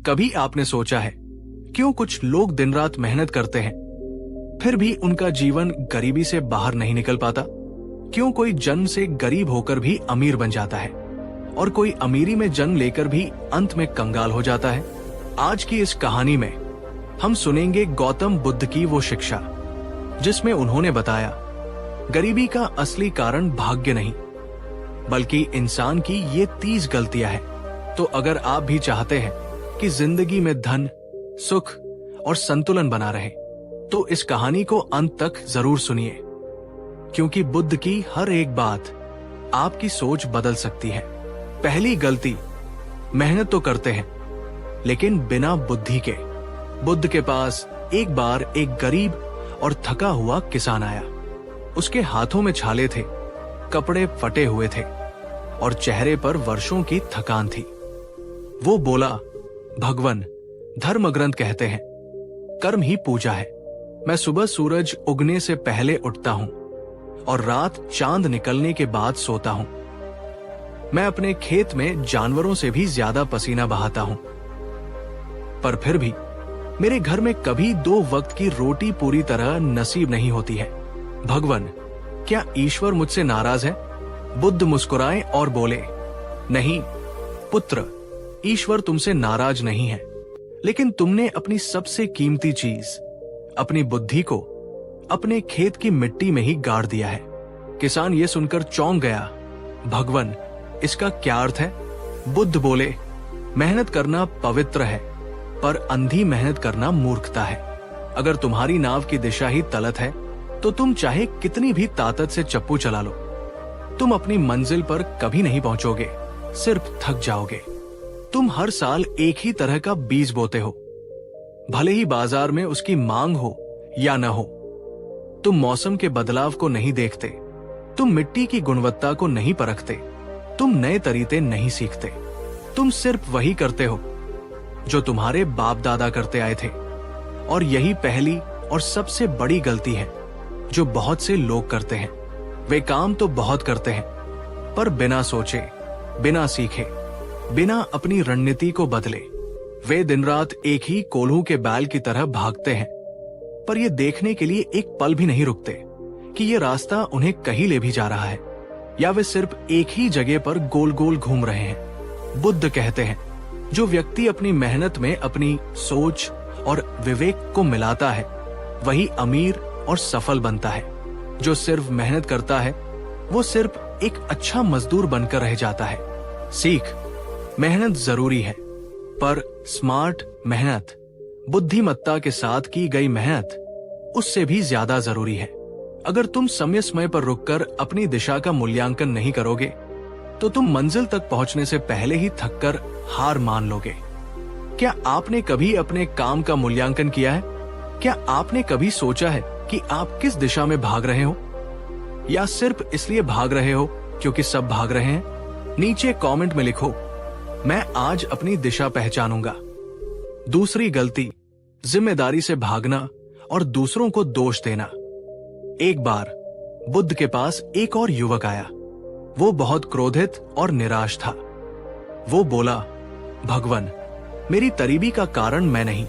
कभी आपने सोचा है क्यों कुछ लोग दिन रात मेहनत करते हैं फिर भी उनका जीवन गरीबी से बाहर नहीं निकल पाता? क्यों कोई जन्म से गरीब होकर भी अमीर बन जाता है और कोई अमीरी में जन्म लेकर भी अंत में कंगाल हो जाता है? आज की इस कहानी में हम सुनेंगे गौतम बुद्ध की वो शिक्षा जिसमें उन्होंने बताया गरीबी का असली कारण भाग्य नहीं बल्कि इंसान की ये 30 गलतियां हैं। तो अगर आप भी चाहते हैं कि जिंदगी में धन, सुख और संतुलन बना रहे तो इस कहानी को अंत तक जरूर सुनिए, क्योंकि बुद्ध की हर एक बात आपकी सोच बदल सकती है। पहली गलती, मेहनत तो करते हैं लेकिन बिना बुद्धि के। बुद्ध के पास एक बार एक गरीब और थका हुआ किसान आया। उसके हाथों में छाले थे, कपड़े फटे हुए थे और चेहरे पर वर्षों की थकान थी। वो बोला, भगवान, धर्म ग्रंथ कहते हैं कर्म ही पूजा है। मैं सुबह सूरज उगने से पहले उठता हूं और रात चांद निकलने के बाद सोता हूं। मैं अपने खेत में जानवरों से भी ज्यादा पसीना बहाता हूं, पर फिर भी मेरे घर में कभी 2 वक्त की रोटी पूरी तरह नसीब नहीं होती है। भगवान, क्या ईश्वर मुझसे नाराज है? बुद्ध मुस्कुराए और बोले, नहीं पुत्र, ईश्वर तुमसे नाराज नहीं है, लेकिन तुमने अपनी सबसे कीमती चीज, अपनी बुद्धि को अपने खेत की मिट्टी में ही गाड़ दिया है। किसान ये सुनकर चौंक गया। भगवान, इसका क्या अर्थ है? बुद्ध बोले, मेहनत करना पवित्र है, पर अंधी मेहनत करना मूर्खता है। अगर तुम्हारी नाव की दिशा ही तलत है तो तुम चाहे कितनी भी ताकत से चप्पू चला लो, तुम अपनी मंजिल पर कभी नहीं पहुंचोगे, सिर्फ थक जाओगे। तुम हर साल एक ही तरह का बीज बोते हो, भले ही बाजार में उसकी मांग हो या न हो। तुम मौसम के बदलाव को नहीं देखते, तुम मिट्टी की गुणवत्ता को नहीं परखते, तुम नए तरीके नहीं सीखते। तुम सिर्फ वही करते हो जो तुम्हारे बाप दादा करते आए थे। और यही पहली और सबसे बड़ी गलती है जो बहुत से लोग करते हैं। वे काम तो बहुत करते हैं, पर बिना सोचे, बिना सीखे, बिना अपनी रणनीति को बदले। वे दिन रात एक ही कोल्हू के बैल की तरह भागते हैं, पर ये देखने के लिए एक पल भी नहीं रुकते कि ये रास्ता उन्हें कहीं ले भी जा रहा है या वे सिर्फ एक ही जगह पर गोल गोल घूम रहे हैं। बुद्ध कहते हैं, जो व्यक्ति अपनी मेहनत में अपनी सोच और विवेक को मिलाता है वही अमीर और सफल बनता है। जो सिर्फ मेहनत करता है वो सिर्फ एक अच्छा मजदूर बनकर रह जाता है। सीख, मेहनत जरूरी है, पर स्मार्ट मेहनत, बुद्धिमत्ता के साथ की गई मेहनत उससे भी ज्यादा जरूरी है। अगर तुम समय पर रुककर अपनी दिशा का मूल्यांकन नहीं करोगे तो तुम मंजिल तक पहुंचने से पहले ही थककर हार मान लोगे। क्या आपने कभी अपने काम का मूल्यांकन किया है? क्या आपने कभी सोचा है कि आप किस दिशा में भाग रहे हो, या सिर्फ इसलिए भाग रहे हो क्योंकि सब भाग रहे हैं? नीचे कमेंट में लिखो, मैं आज अपनी दिशा पहचानूंगा। दूसरी गलती, जिम्मेदारी से भागना और दूसरों को दोष देना। एक बार बुद्ध के पास एक और युवक आया। वो बहुत क्रोधित और निराश था। वो बोला, भगवान, मेरी गरीबी का कारण मैं नहीं,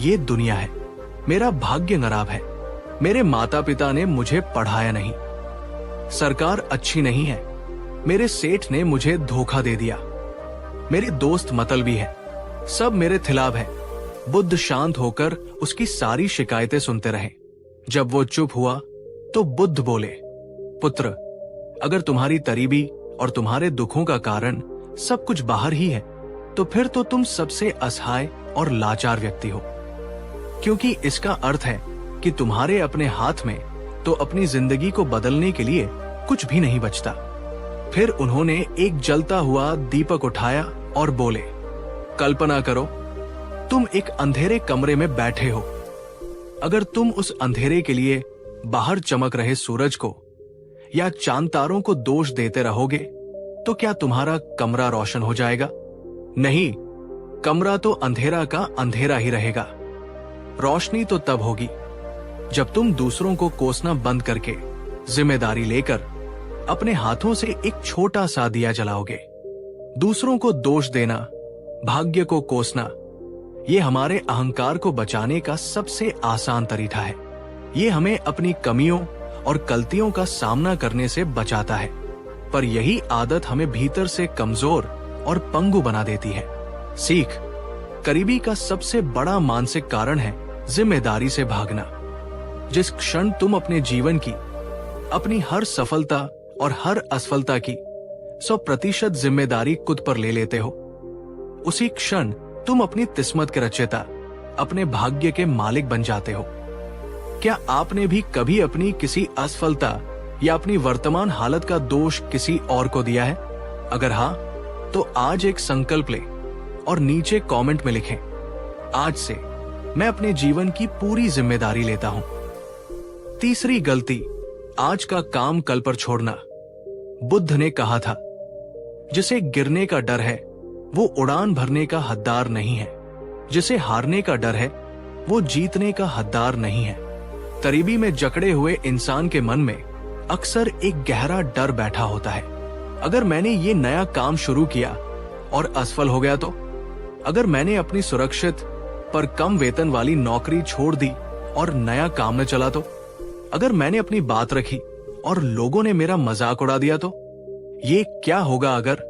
ये दुनिया है। मेरा भाग्य खराब है। मेरे माता पिता ने मुझे पढ़ाया नहीं, सरकार अच्छी नहीं है, मेरे सेठ ने मुझे धोखा दे दिया, मेरे दोस्त मतलबी है, सब मेरे खिलाफ है। बुद्ध शांत होकर उसकी सारी शिकायतें सुनते रहे। जब वो चुप हुआ तो बुद्ध बोले, पुत्र, अगर तुम्हारी गरीबी और तुम्हारे दुखों का कारण सब कुछ बाहर ही है तो फिर तो तुम सबसे असहाय और लाचार व्यक्ति हो, क्योंकि इसका अर्थ है कि तुम्हारे अपने हाथ में तो अपनी जिंदगी को बदलने के लिए कुछ भी नहीं बचता। फिर उन्होंने एक जलता हुआ दीपक उठाया और बोले, कल्पना करो तुम एक अंधेरे कमरे में बैठे हो। अगर तुम उस अंधेरे के लिए बाहर चमक रहे सूरज को या चांद तारों को दोष देते रहोगे तो क्या तुम्हारा कमरा रोशन हो जाएगा? नहीं, कमरा तो अंधेरा का अंधेरा ही रहेगा। रोशनी तो तब होगी जब तुम दूसरों को कोसना बंद करके जिम्मेदारी लेकर अपने हाथों से एक छोटा सा दिया जलाओगे। दूसरों को दोष देना, भाग्य को कोसना ये हमारे अहंकार को बचाने का सबसे आसान तरीका है। ये हमें अपनी कमियों और गलतियों का सामना करने से बचाता है, पर यही आदत हमें भीतर से कमजोर और पंगु बना देती है। सीख। करीबी का सबसे बड़ा मानसिक कारण है जिम्मेदारी से भागना। जिस क्षण तुम अपने जीवन की, अपनी हर सफलता और हर असफलता की 100% जिम्मेदारी खुद पर ले लेते हो, उसी क्षण तुम अपनी किस्मत के रचयिता, अपने भाग्य के मालिक बन जाते हो। क्या आपने भी कभी अपनी किसी असफलता या अपनी वर्तमान हालत का दोष किसी और को दिया है? अगर हाँ, तो आज एक संकल्प ले और नीचे कमेंट में लिखें, आज से मैं अपने जीवन की पूरी जिम्मेदारी लेता हूं। तीसरी गलती, आज का काम कल पर छोड़ना। बुद्ध ने कहा था, जिसे गिरने का डर है वो उड़ान भरने का हकदार नहीं है। जिसे हारने का डर है वो जीतने का हकदार नहीं है। करीबी में जकड़े हुए इंसान के मन में अक्सर एक गहरा डर बैठा होता है। अगर मैंने ये नया काम शुरू किया और असफल हो गया तो? अगर मैंने अपनी सुरक्षित पर कम वेतन वाली नौकरी छोड़ दी और नया काम न चला तो? अगर मैंने अपनी बात रखी और लोगों ने मेरा मजाक उड़ा दिया तो? ये क्या होगा अगर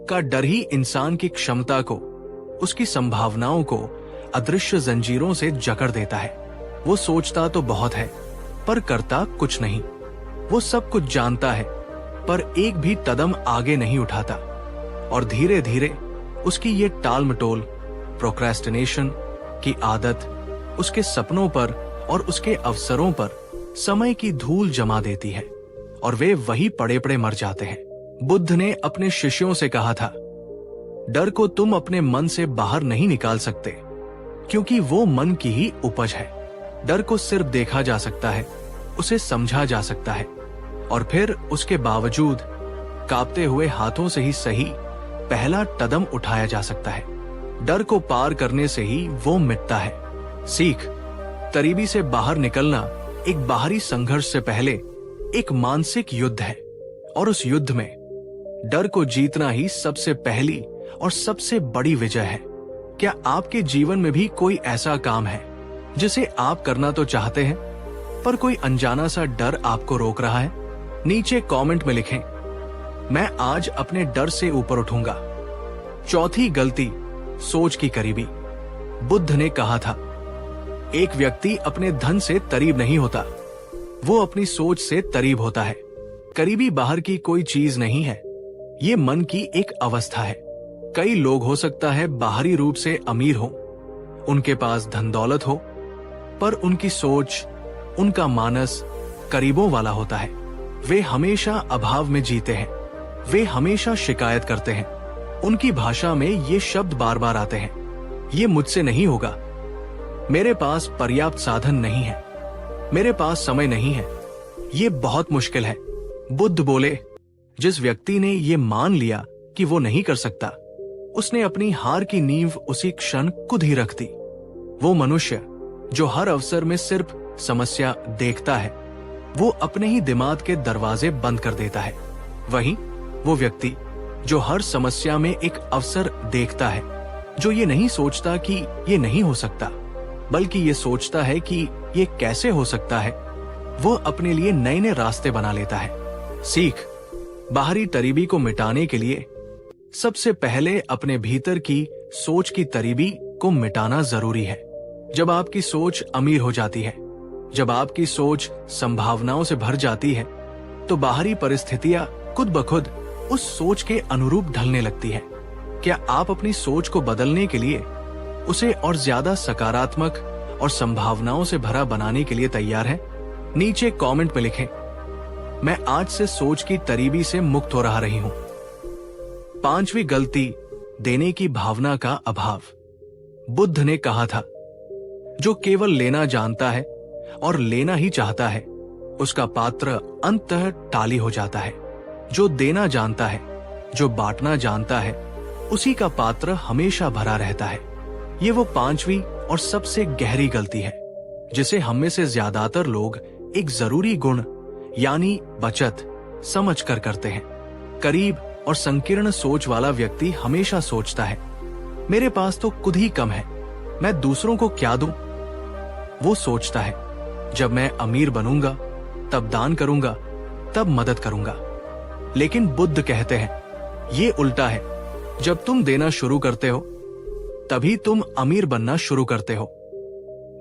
का डर ही इंसान की क्षमता को, उसकी संभावनाओं को अदृश्य जंजीरों से जकड़ देता है। वो सोचता तो बहुत है पर करता कुछ नहीं। वो सब कुछ जानता है पर एक भी कदम आगे नहीं उठाता, और धीरे धीरे उसकी ये टाल मटोल, प्रोक्रेस्टिनेशन की आदत उसके सपनों पर और उसके अवसरों पर समय की धूल जमा देती है और वे वही पड़े पड़े मर जाते हैं। बुद्ध ने अपने शिष्यों से कहा था, डर को तुम अपने मन से बाहर नहीं निकाल सकते, क्योंकि वो मन की ही उपज है। डर को सिर्फ देखा जा सकता है, उसे समझा जा सकता है, और फिर उसके बावजूद कांपते हुए हाथों से ही सही पहला कदम उठाया जा सकता है। डर को पार करने से ही वो मिटता है। सीख। करीबी से बाहर निकलना एक बाहरी संघर्ष से पहले एक मानसिक युद्ध है, और उस युद्ध में डर को जीतना ही सबसे पहली और सबसे बड़ी विजय है। क्या आपके जीवन में भी कोई ऐसा काम है जिसे आप करना तो चाहते हैं, पर कोई अनजाना सा डर आपको रोक रहा है? नीचे कमेंट में लिखें, मैं आज अपने डर से ऊपर उठूंगा। चौथी गलती, सोच की करीबी। बुद्ध ने कहा था, एक व्यक्ति अपने धन से करीब नहीं होता, वो अपनी सोच से करीब होता है। करीबी बाहर की कोई चीज नहीं है, ये मन की एक अवस्था है। कई लोग हो सकता है बाहरी रूप से अमीर हो, उनके पास धन दौलत हो, पर उनकी सोच, उनका मानस करीबों वाला होता है। वे हमेशा अभाव में जीते हैं, वे हमेशा शिकायत करते हैं। उनकी भाषा में ये शब्द बार बार आते हैं, ये मुझसे नहीं होगा, मेरे पास पर्याप्त साधन नहीं है, मेरे पास समय नहीं है, ये बहुत मुश्किल है। बुद्ध बोले, जिस व्यक्ति ने ये मान लिया कि वो नहीं कर सकता, उसने अपनी हार की नींव उसी क्षण खुद ही रख दी। वो मनुष्य जो हर अवसर में सिर्फ समस्या देखता है, वो अपने ही दिमाग के दरवाजे बंद कर देता है। वहीं वो व्यक्ति जो हर समस्या में एक अवसर देखता है, जो ये नहीं सोचता कि ये नहीं हो सकता, बल्कि ये सोचता है कि ये कैसे हो सकता है, वो अपने लिए नए नए रास्ते बना लेता है। सीख। बाहरी करीबी को मिटाने के लिए सबसे पहले अपने भीतर की सोच की करीबी को मिटाना जरूरी है। जब आपकी सोच अमीर हो जाती है, जब आपकी सोच संभावनाओं से भर जाती है, तो बाहरी परिस्थितियां खुद ब खुद उस सोच के अनुरूप ढलने लगती है। क्या आप अपनी सोच को बदलने के लिए उसे और ज्यादा सकारात्मक और संभावनाओं से भरा बनाने के लिए तैयार हैं? नीचे कमेंट में लिखें, मैं आज से सोच की करीबी से मुक्त हो रही हूं। पांचवी गलती, देने की भावना का अभाव। बुद्ध ने कहा था, जो केवल लेना जानता है और लेना ही चाहता है, उसका पात्र अंततः खाली हो जाता है। जो देना जानता है, जो बांटना जानता है, उसी का पात्र हमेशा भरा रहता है। ये वो पांचवी और सबसे गहरी गलती है जिसे हम में से ज्यादातर लोग एक जरूरी गुण यानी बचत समझ कर करते हैं। करीब और संकीर्ण सोच वाला व्यक्ति हमेशा सोचता है, मेरे पास तो खुद ही कम है, मैं दूसरों को क्या दूं? वो सोचता है, जब मैं अमीर बनूंगा तब दान करूंगा, तब मदद करूंगा। लेकिन बुद्ध कहते हैं, ये उल्टा है। जब तुम देना शुरू करते हो तभी तुम अमीर बनना शुरू करते हो।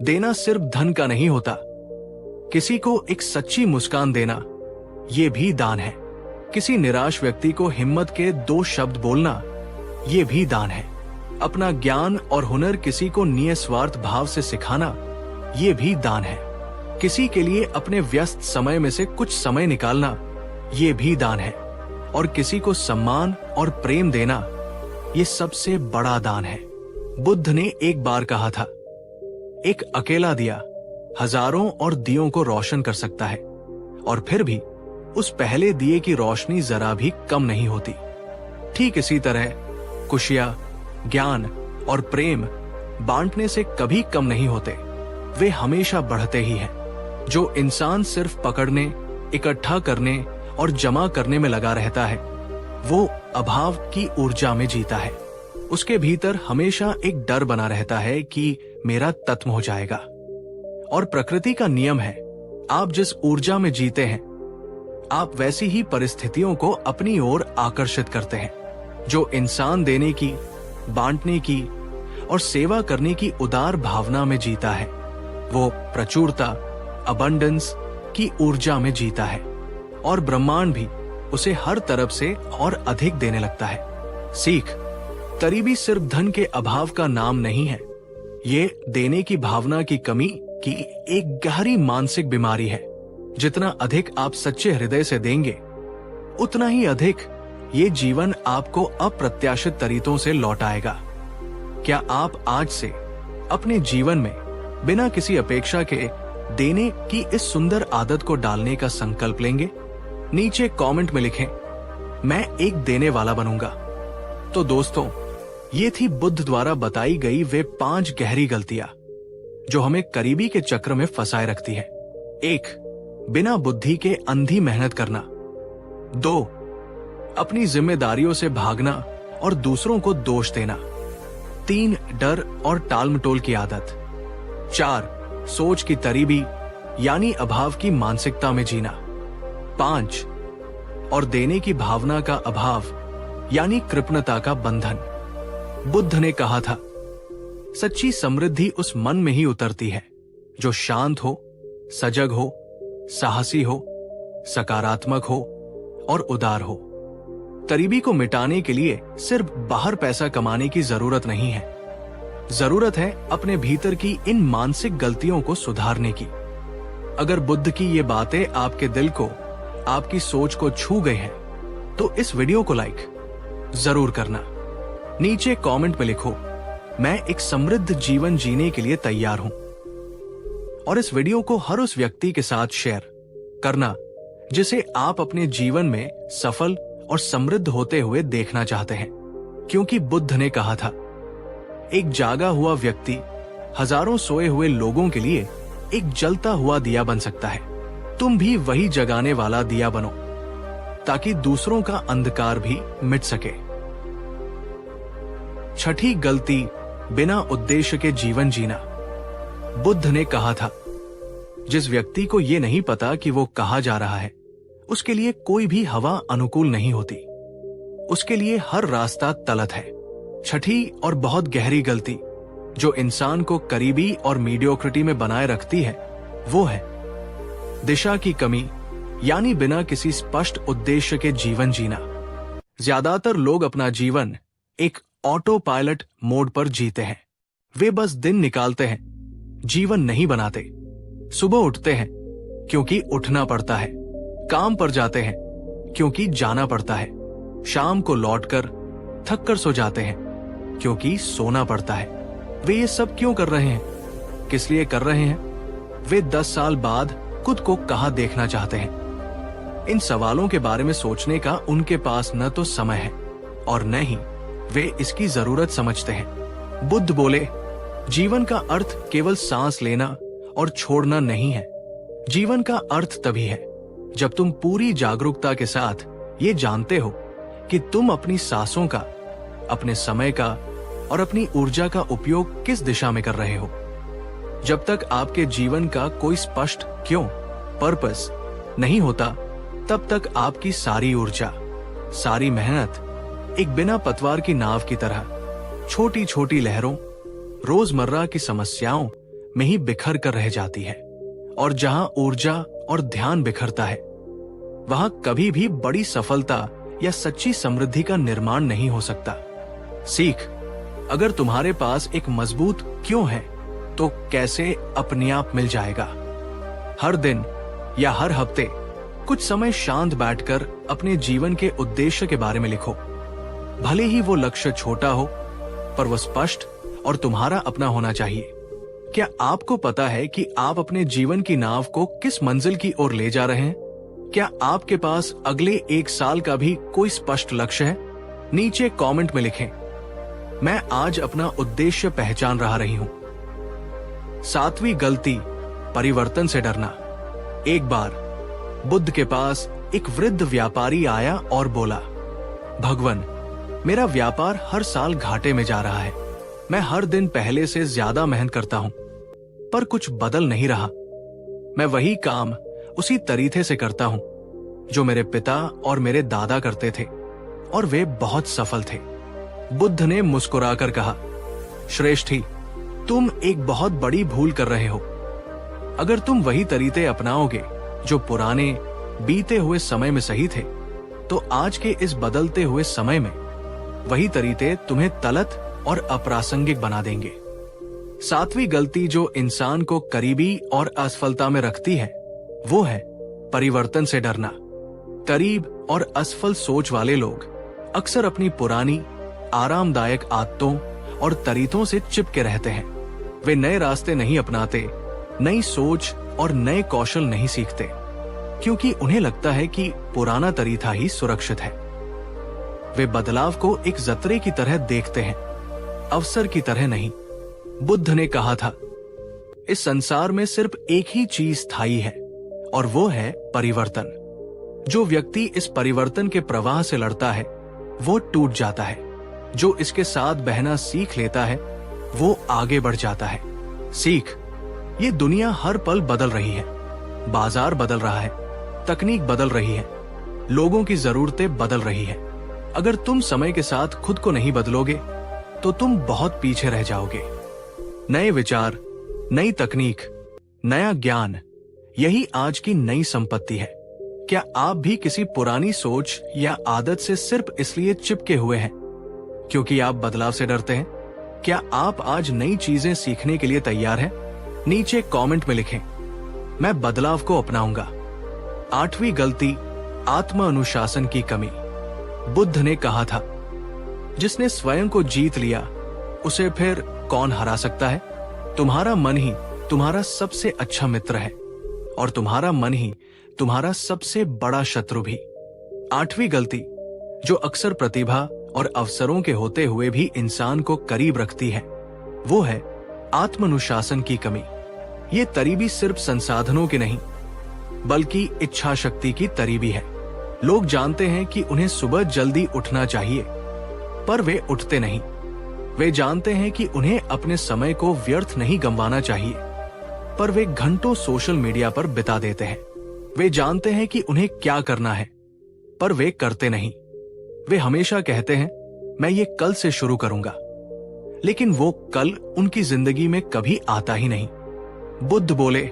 देना सिर्फ धन का नहीं होता, किसी को एक सच्ची मुस्कान देना ये भी दान है। किसी निराश व्यक्ति को हिम्मत के 2 शब्द बोलना ये भी दान है। अपना ज्ञान और हुनर किसी को निस्वार्थ भाव से सिखाना ये भी दान है। किसी के लिए अपने व्यस्त समय में से कुछ समय निकालना ये भी दान है। और किसी को सम्मान और प्रेम देना ये सबसे बड़ा दान है। बुद्ध ने एक बार कहा था, एक अकेला दिया हजारों और दियों को रोशन कर सकता है, और फिर भी उस पहले दिए की रोशनी जरा भी कम नहीं होती। ठीक इसी तरह खुशियां, ज्ञान और प्रेम बांटने से कभी कम नहीं होते, वे हमेशा बढ़ते ही हैं। जो इंसान सिर्फ पकड़ने, इकट्ठा करने और जमा करने में लगा रहता है, वो अभाव की ऊर्जा में जीता है। उसके भीतर हमेशा एक डर बना रहता है कि मेरा खत्म हो जाएगा। और प्रकृति का नियम है, आप जिस ऊर्जा में जीते हैं, आप वैसी ही परिस्थितियों को अपनी ओर आकर्षित करते हैं। जो इंसान देने की, बांटने की और सेवा करने की उदार भावना में जीता है, वो प्रचुरता, अबंडेंस की ऊर्जा में जीता है, और ब्रह्मांड भी उसे हर तरफ से और अधिक देने लगता है। सीख, गरीबी सिर्फ धन के अभाव का नाम नहीं है, ये देने की भावना की कमी की एक गहरी मानसिक बीमारी है। जितना अधिक आप सच्चे हृदय से देंगे, उतना ही अधिक ये जीवन आपको अप्रत्याशित तरीकों से लौटाएगा। क्या आप आज से अपने जीवन में बिना किसी अपेक्षा के देने की इस सुंदर आदत को डालने का संकल्प लेंगे? नीचे कमेंट में लिखें, मैं एक देने वाला बनूंगा। तो दोस्तों, ये थी बुद्ध द्वारा बताई गई वे 5 गहरी गलतियां जो हमें गरीबी के चक्र में फंसाए रखती है। 1. बिना बुद्धि के अंधी मेहनत करना। 2. अपनी जिम्मेदारियों से भागना और दूसरों को दोष देना। 3. डर और टालमटोल की आदत। 4. सोच की तरीबी यानी अभाव की मानसिकता में जीना। 5. और देने की भावना का अभाव यानी कृपणता का बंधन। बुद्ध ने कहा था, सच्ची समृद्धि उस मन में ही उतरती है जो शांत हो, सजग हो, साहसी हो, सकारात्मक हो और उदार हो। गरीबी को मिटाने के लिए सिर्फ बाहर पैसा कमाने की जरूरत नहीं है, जरूरत है अपने भीतर की इन मानसिक गलतियों को सुधारने की। अगर बुद्ध की ये बातें आपके दिल को, आपकी सोच को छू गई हैं, तो इस वीडियो को लाइक जरूर करना। नीचे कमेंट में लिखो, मैं एक समृद्ध जीवन जीने के लिए तैयार हूं। और इस वीडियो को हर उस व्यक्ति के साथ शेयर करना जिसे आप अपने जीवन में सफल और समृद्ध होते हुए देखना चाहते हैं। क्योंकि बुद्ध ने कहा था, एक जागा हुआ व्यक्ति हजारों सोए हुए लोगों के लिए एक जलता हुआ दिया बन सकता है। तुम भी वही जगाने वाला दिया बनो ताकि दूसरों का अंधकार भी मिट सके। 6ठी गलती, बिना उद्देश्य के जीवन जीना। बुद्ध ने कहा था, जिस व्यक्ति को यह नहीं पता कि वो कहां जा रहा है, उसके लिए कोई भी हवा अनुकूल नहीं होती, उसके लिए हर रास्ता तलत है। 6ठी और बहुत गहरी गलती जो इंसान को गरीबी और मीडियोक्रिटी में बनाए रखती है, वो है दिशा की कमी यानी बिना किसी स्पष्ट उद्देश्य के जीवन जीना। ज्यादातर लोग अपना जीवन एक ऑटो पायलट मोड पर जीते हैं। वे बस दिन निकालते हैं, जीवन नहीं बनाते। सुबह उठते हैं क्योंकि उठना पड़ता है, काम पर जाते हैं क्योंकि जाना पड़ता है, शाम को लौटकर थक कर सो जाते हैं क्योंकि सोना पड़ता है। वे ये सब क्यों कर रहे हैं, किस लिए कर रहे हैं? वे 10 साल बाद खुद को कहां देखना चाहते हैं? इन सवालों के बारे में सोचने का उनके पास न तो समय है और न ही वे इसकी जरूरत समझते हैं। बुद्ध बोले, जीवन का अर्थ केवल सांस लेना और छोड़ना नहीं है। जीवन का अर्थ तभी है जब तुम पूरी जागरूकता के साथ ये जानते हो कि तुम अपनी सांसों का, अपने समय का और अपनी ऊर्जा का उपयोग किस दिशा में कर रहे हो। जब तक आपके जीवन का कोई स्पष्ट क्यों, पर्पस नहीं होता, तब तक आपकी सारी ऊर्जा, सारी मेहनत एक बिना पतवार की नाव की तरह छोटी छोटी लहरों, रोजमर्रा की समस्याओं में ही बिखर कर रह जाती है। और जहां ऊर्जा और ध्यान बिखरता है, वहां कभी भी बड़ी सफलता या सच्ची समृद्धि का निर्माण नहीं हो सकता। सीख, अगर तुम्हारे पास एक मजबूत क्यों है तो कैसे अपने आप मिल जाएगा। हर दिन या हर हफ्ते कुछ समय शांत बैठकर अपने जीवन के उद्देश्य के बारे में लिखो। भले ही वो लक्ष्य छोटा हो, पर वो स्पष्ट और तुम्हारा अपना होना चाहिए। क्या आपको पता है कि आप अपने जीवन की नाव को किस मंजिल की ओर ले जा रहे हैं? क्या आपके पास अगले 1 साल का भी कोई स्पष्ट लक्ष्य है? नीचे कमेंट में लिखें, मैं आज अपना उद्देश्य पहचान रही हूं। 7वीं गलती, परिवर्तन से डरना। एक बार बुद्ध के पास एक वृद्ध व्यापारी आया और बोला, भगवान, मेरा व्यापार हर साल घाटे में जा रहा है। मैं हर दिन पहले से ज्यादा मेहनत करता हूं, पर कुछ बदल नहीं रहा। मैं वही काम उसी तरीके से करता हूं जो मेरे पिता और मेरे दादा करते थे, और वे बहुत सफल थे। बुद्ध ने मुस्कुराकर कहा, श्रेष्ठी, तुम एक बहुत बड़ी भूल कर रहे हो। अगर तुम वही तरीके अपनाओगे जो पुराने बीते हुए समय में सही थे, तो आज के इस बदलते हुए समय में वही तरीके तुम्हें तलत और अप्रासंगिक बना देंगे। 7वीं गलती जो इंसान को करीबी और असफलता में रखती है, वो है परिवर्तन से डरना। करीब और असफल सोच वाले लोग अक्सर अपनी पुरानी आरामदायक आदतों और तरीकों से चिपके रहते हैं। वे नए रास्ते नहीं अपनाते, नई सोच और नए कौशल नहीं सीखते, क्योंकि उन्हें लगता है कि पुराना तरीका ही सुरक्षित है। वे बदलाव को एक जतरे की तरह देखते हैं, अवसर की तरह नहीं। बुद्ध ने कहा था, इस संसार में सिर्फ एक ही चीज स्थायी है, और वो है परिवर्तन। जो व्यक्ति इस परिवर्तन के प्रवाह से लड़ता है, वो टूट जाता है। जो इसके साथ बहना सीख लेता है, वो आगे बढ़ जाता है। सीख, ये दुनिया हर पल बदल रही है। बाजार बदल रहा है, तकनीक बदल रही है, लोगों की जरूरतें बदल रही है। अगर तुम समय के साथ खुद को नहीं बदलोगे, तो तुम बहुत पीछे रह जाओगे। नए विचार, नई तकनीक, नया ज्ञान, यही आज की नई संपत्ति है। क्या आप भी किसी पुरानी सोच या आदत से सिर्फ इसलिए चिपके हुए हैं क्योंकि आप बदलाव से डरते हैं? क्या आप आज नई चीजें सीखने के लिए तैयार हैं? नीचे कमेंट में लिखें, मैं बदलाव को अपनाऊंगा। 8वीं गलती, आत्म अनुशासन की कमी। बुद्ध ने कहा था, जिसने स्वयं को जीत लिया, उसे फिर कौन हरा सकता है? तुम्हारा मन ही तुम्हारा सबसे अच्छा मित्र है, और तुम्हारा मन ही तुम्हारा सबसे बड़ा शत्रु भी। 8वीं गलती, जो अक्सर प्रतिभा और अवसरों के होते हुए भी इंसान को करीब रखती है, वो है आत्मानुशासन की कमी। ये तरीबी सिर्फ संसाधनों की नहीं, बल्कि इच्छा शक्ति की तरीबी है। लोग जानते हैं कि उन्हें सुबह जल्दी उठना चाहिए, पर वे उठते नहीं। वे जानते हैं कि उन्हें अपने समय को व्यर्थ नहीं गंवाना चाहिए, पर वे घंटों सोशल मीडिया पर बिता देते हैं। वे जानते हैं कि उन्हें क्या करना है, पर वे करते नहीं। वे हमेशा कहते हैं, मैं ये कल से शुरू करूंगा, लेकिन वो कल उनकी जिंदगी में कभी आता ही नहीं। बुद्ध बोले,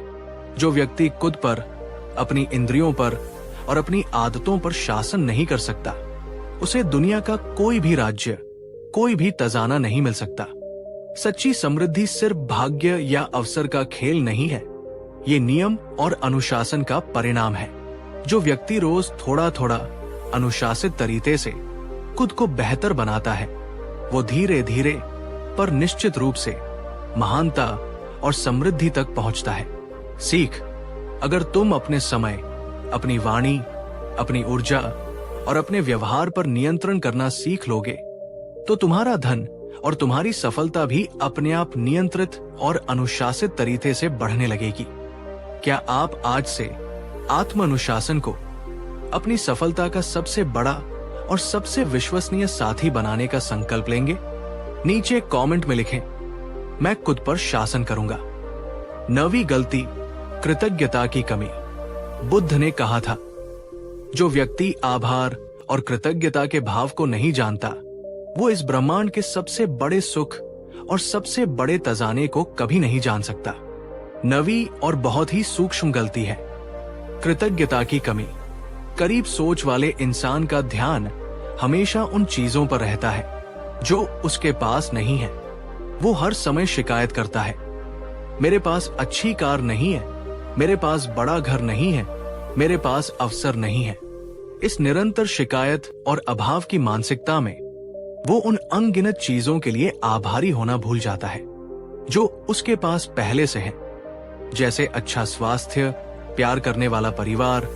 जो व्यक्ति खुद पर, अपनी इंद्रियों पर और अपनी आदतों पर शासन नहीं कर सकता, उसे दुनिया का कोई भी राज्य, कोई भी खजाना नहीं मिल सकता। सच्ची समृद्धि सिर्फ भाग्य या अवसर का खेल नहीं है, ये नियम और अनुशासन का परिणाम है। जो व्यक्ति रोज थोड़ा थोड़ा अनुशासित तरीके से खुद को बेहतर बनाता है, वो धीरे धीरे पर निश्चित रूप से महानता और समृद्धि तक पहुंचता है। सीख, अगर तुम अपने समय, अपनी वाणी, अपनी ऊर्जा और अपने व्यवहार पर नियंत्रण करना सीख लोगे, तो तुम्हारा धन और तुम्हारी सफलता भी अपने आप नियंत्रित और अनुशासित तरीके से बढ़ने लगेगी। क्या आप आज से आत्म अनुशासन को अपनी सफलता का सबसे बड़ा और सबसे विश्वसनीय साथी बनाने का संकल्प लेंगे? नीचे कमेंट में लिखें, मैं खुद पर शासन करूंगा। 9वीं गलती, कृतज्ञता की कमी। बुद्ध ने कहा था, जो व्यक्ति आभार और कृतज्ञता के भाव को नहीं जानता, वो इस ब्रह्मांड के सबसे बड़े सुख और सबसे बड़े तजाने को कभी नहीं जान सकता। 9वीं और बहुत ही सूक्ष्म गलती है कृतज्ञता की कमी। करीब सोच वाले इंसान का ध्यान हमेशा उन चीजों पर रहता है जो उसके पास नहीं है। वो हर समय शिकायत करता है, मेरे पास अच्छी कार नहीं है, मेरे पास बड़ा घर नहीं है, मेरे पास अवसर नहीं है। इस निरंतर शिकायत और अभाव की मानसिकता में वो उन अनगिनत चीजों के लिए आभारी होना भूल जाता है जो उसके पास पहले से है, जैसे अच्छा स्वास्थ्य, प्यार करने वाला परिवार,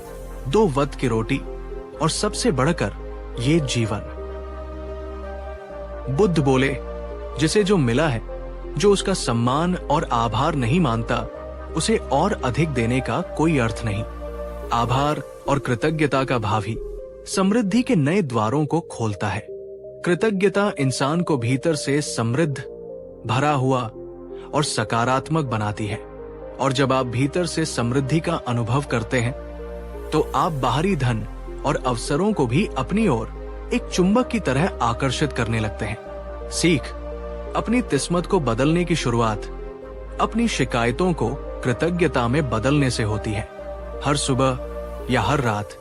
2 वक्त की रोटी और सबसे बढ़कर ये जीवन। बुद्ध बोले, जिसे जो मिला है, जो उसका सम्मान और आभार नहीं मानता, उसे और अधिक देने का कोई अर्थ नहीं। आभार और कृतज्ञता का भाव ही समृद्धि के नए द्वारों को खोलता है। कृतज्ञता इंसान को भीतर से समृद्ध, भरा हुआ और सकारात्मक बनाती है। और जब आप भीतर से समृद्धि का अनुभव करते हैं, तो आप बाहरी धन और अवसरों को भी अपनी ओर एक चुंबक की तरह आकर्षित करने लगते हैं। सीख, अपनी किस्मत को बदलने की शुरुआत अपनी शिकायतों को कृतज्ञता में बदलने से होती है। हर सुबह या हर रात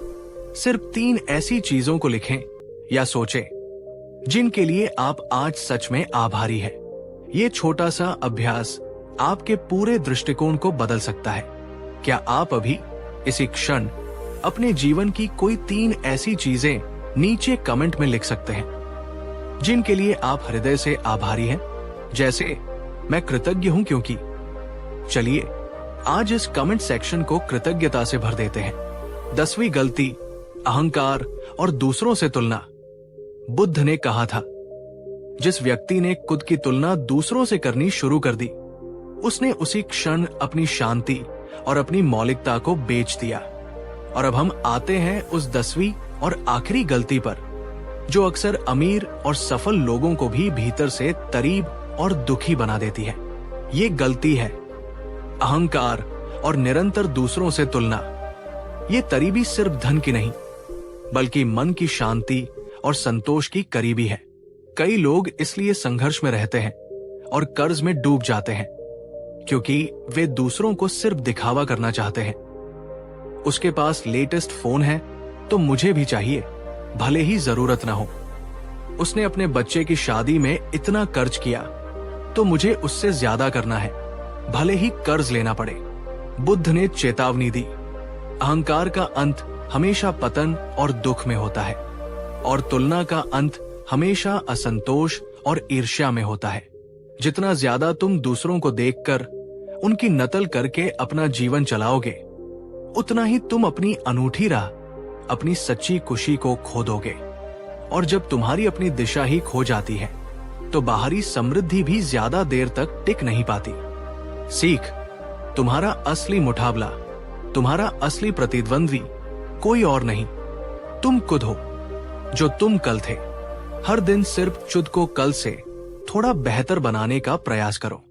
सिर्फ 3 ऐसी चीजों को लिखें या सोचें जिनके लिए आप आज सच में आभारी हैं। ये छोटा सा अभ्यास आपके पूरे दृष्टिकोण को बदल सकता है। क्या आप अभी इसी क्षण अपने जीवन की कोई 3 ऐसी चीजें नीचे कमेंट में लिख सकते हैं जिनके लिए आप हृदय से आभारी हैं? जैसे, मैं कृतज्ञ हूं क्योंकि। चलिए आज इस कमेंट सेक्शन को कृतज्ञता से भर देते हैं। 10वीं गलती, अहंकार और दूसरों से तुलना। बुद्ध ने कहा था, जिस व्यक्ति ने खुद की तुलना दूसरों से करनी शुरू कर दी, उसने उसी क्षण अपनी शांति और अपनी मौलिकता को बेच दिया। और अब हम आते हैं उस 10वीं और आखिरी गलती पर, जो अक्सर अमीर और सफल लोगों को भी भीतर से तरीब और दुखी बना देती है। ये गलती है अहंकार और निरंतर दूसरों से तुलना। ये तरीबी सिर्फ धन की नहीं, बल्कि मन की शांति और संतोष की करीबी है। कई लोग इसलिए संघर्ष में रहते हैं और कर्ज में डूब जाते हैं, क्योंकि वे दूसरों को सिर्फ दिखावा करना चाहते हैं। उसके पास लेटेस्ट फोन है तो मुझे भी चाहिए, भले ही जरूरत ना हो। उसने अपने बच्चे की शादी में इतना कर्ज किया तो मुझे उससे ज्यादा करना है, भले ही कर्ज लेना पड़े। बुद्ध ने चेतावनी दी, अहंकार का अंत हमेशा पतन और दुख में होता है, और तुलना का अंत हमेशा असंतोष और ईर्ष्या में होता है। जितना ज्यादा तुम दूसरों को देखकर उनकी नकल करके अपना जीवन चलाओगे, उतना ही तुम अपनी अनूठी राह, अपनी सच्ची खुशी को खो दोगे। और जब तुम्हारी अपनी दिशा ही खो जाती है, तो बाहरी समृद्धि भी ज्यादा देर तक टिक नहीं पाती। सीख, तुम्हारा असली मुकाबला, तुम्हारा असली प्रतिद्वंद्वी कोई और नहीं, तुम खुद हो, जो तुम कल थे। हर दिन सिर्फ खुद को कल से थोड़ा बेहतर बनाने का प्रयास करो।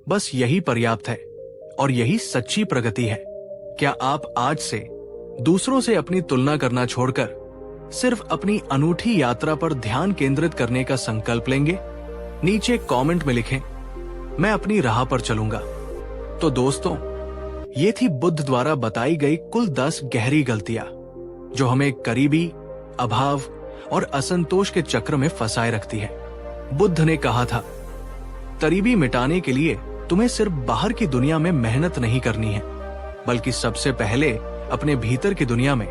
बस यही पर्याप्त है और यही सच्ची प्रगति है। क्या आप आज से दूसरों से अपनी तुलना करना छोड़कर सिर्फ अपनी अनूठी यात्रा पर ध्यान केंद्रित करने का संकल्प लेंगे? नीचे कमेंट में लिखें, मैं अपनी राह पर चलूंगा। तो दोस्तों, ये थी बुद्ध द्वारा बताई गई कुल 10 गहरी गलतियां जो हमें करीबी, अभाव और असंतोष के चक्र में फंसाए रखती है। बुद्ध ने कहा था, करीबी मिटाने के लिए तुम्हें सिर्फ बाहर की दुनिया में मेहनत नहीं करनी है, बल्कि सबसे पहले अपने भीतर की दुनिया में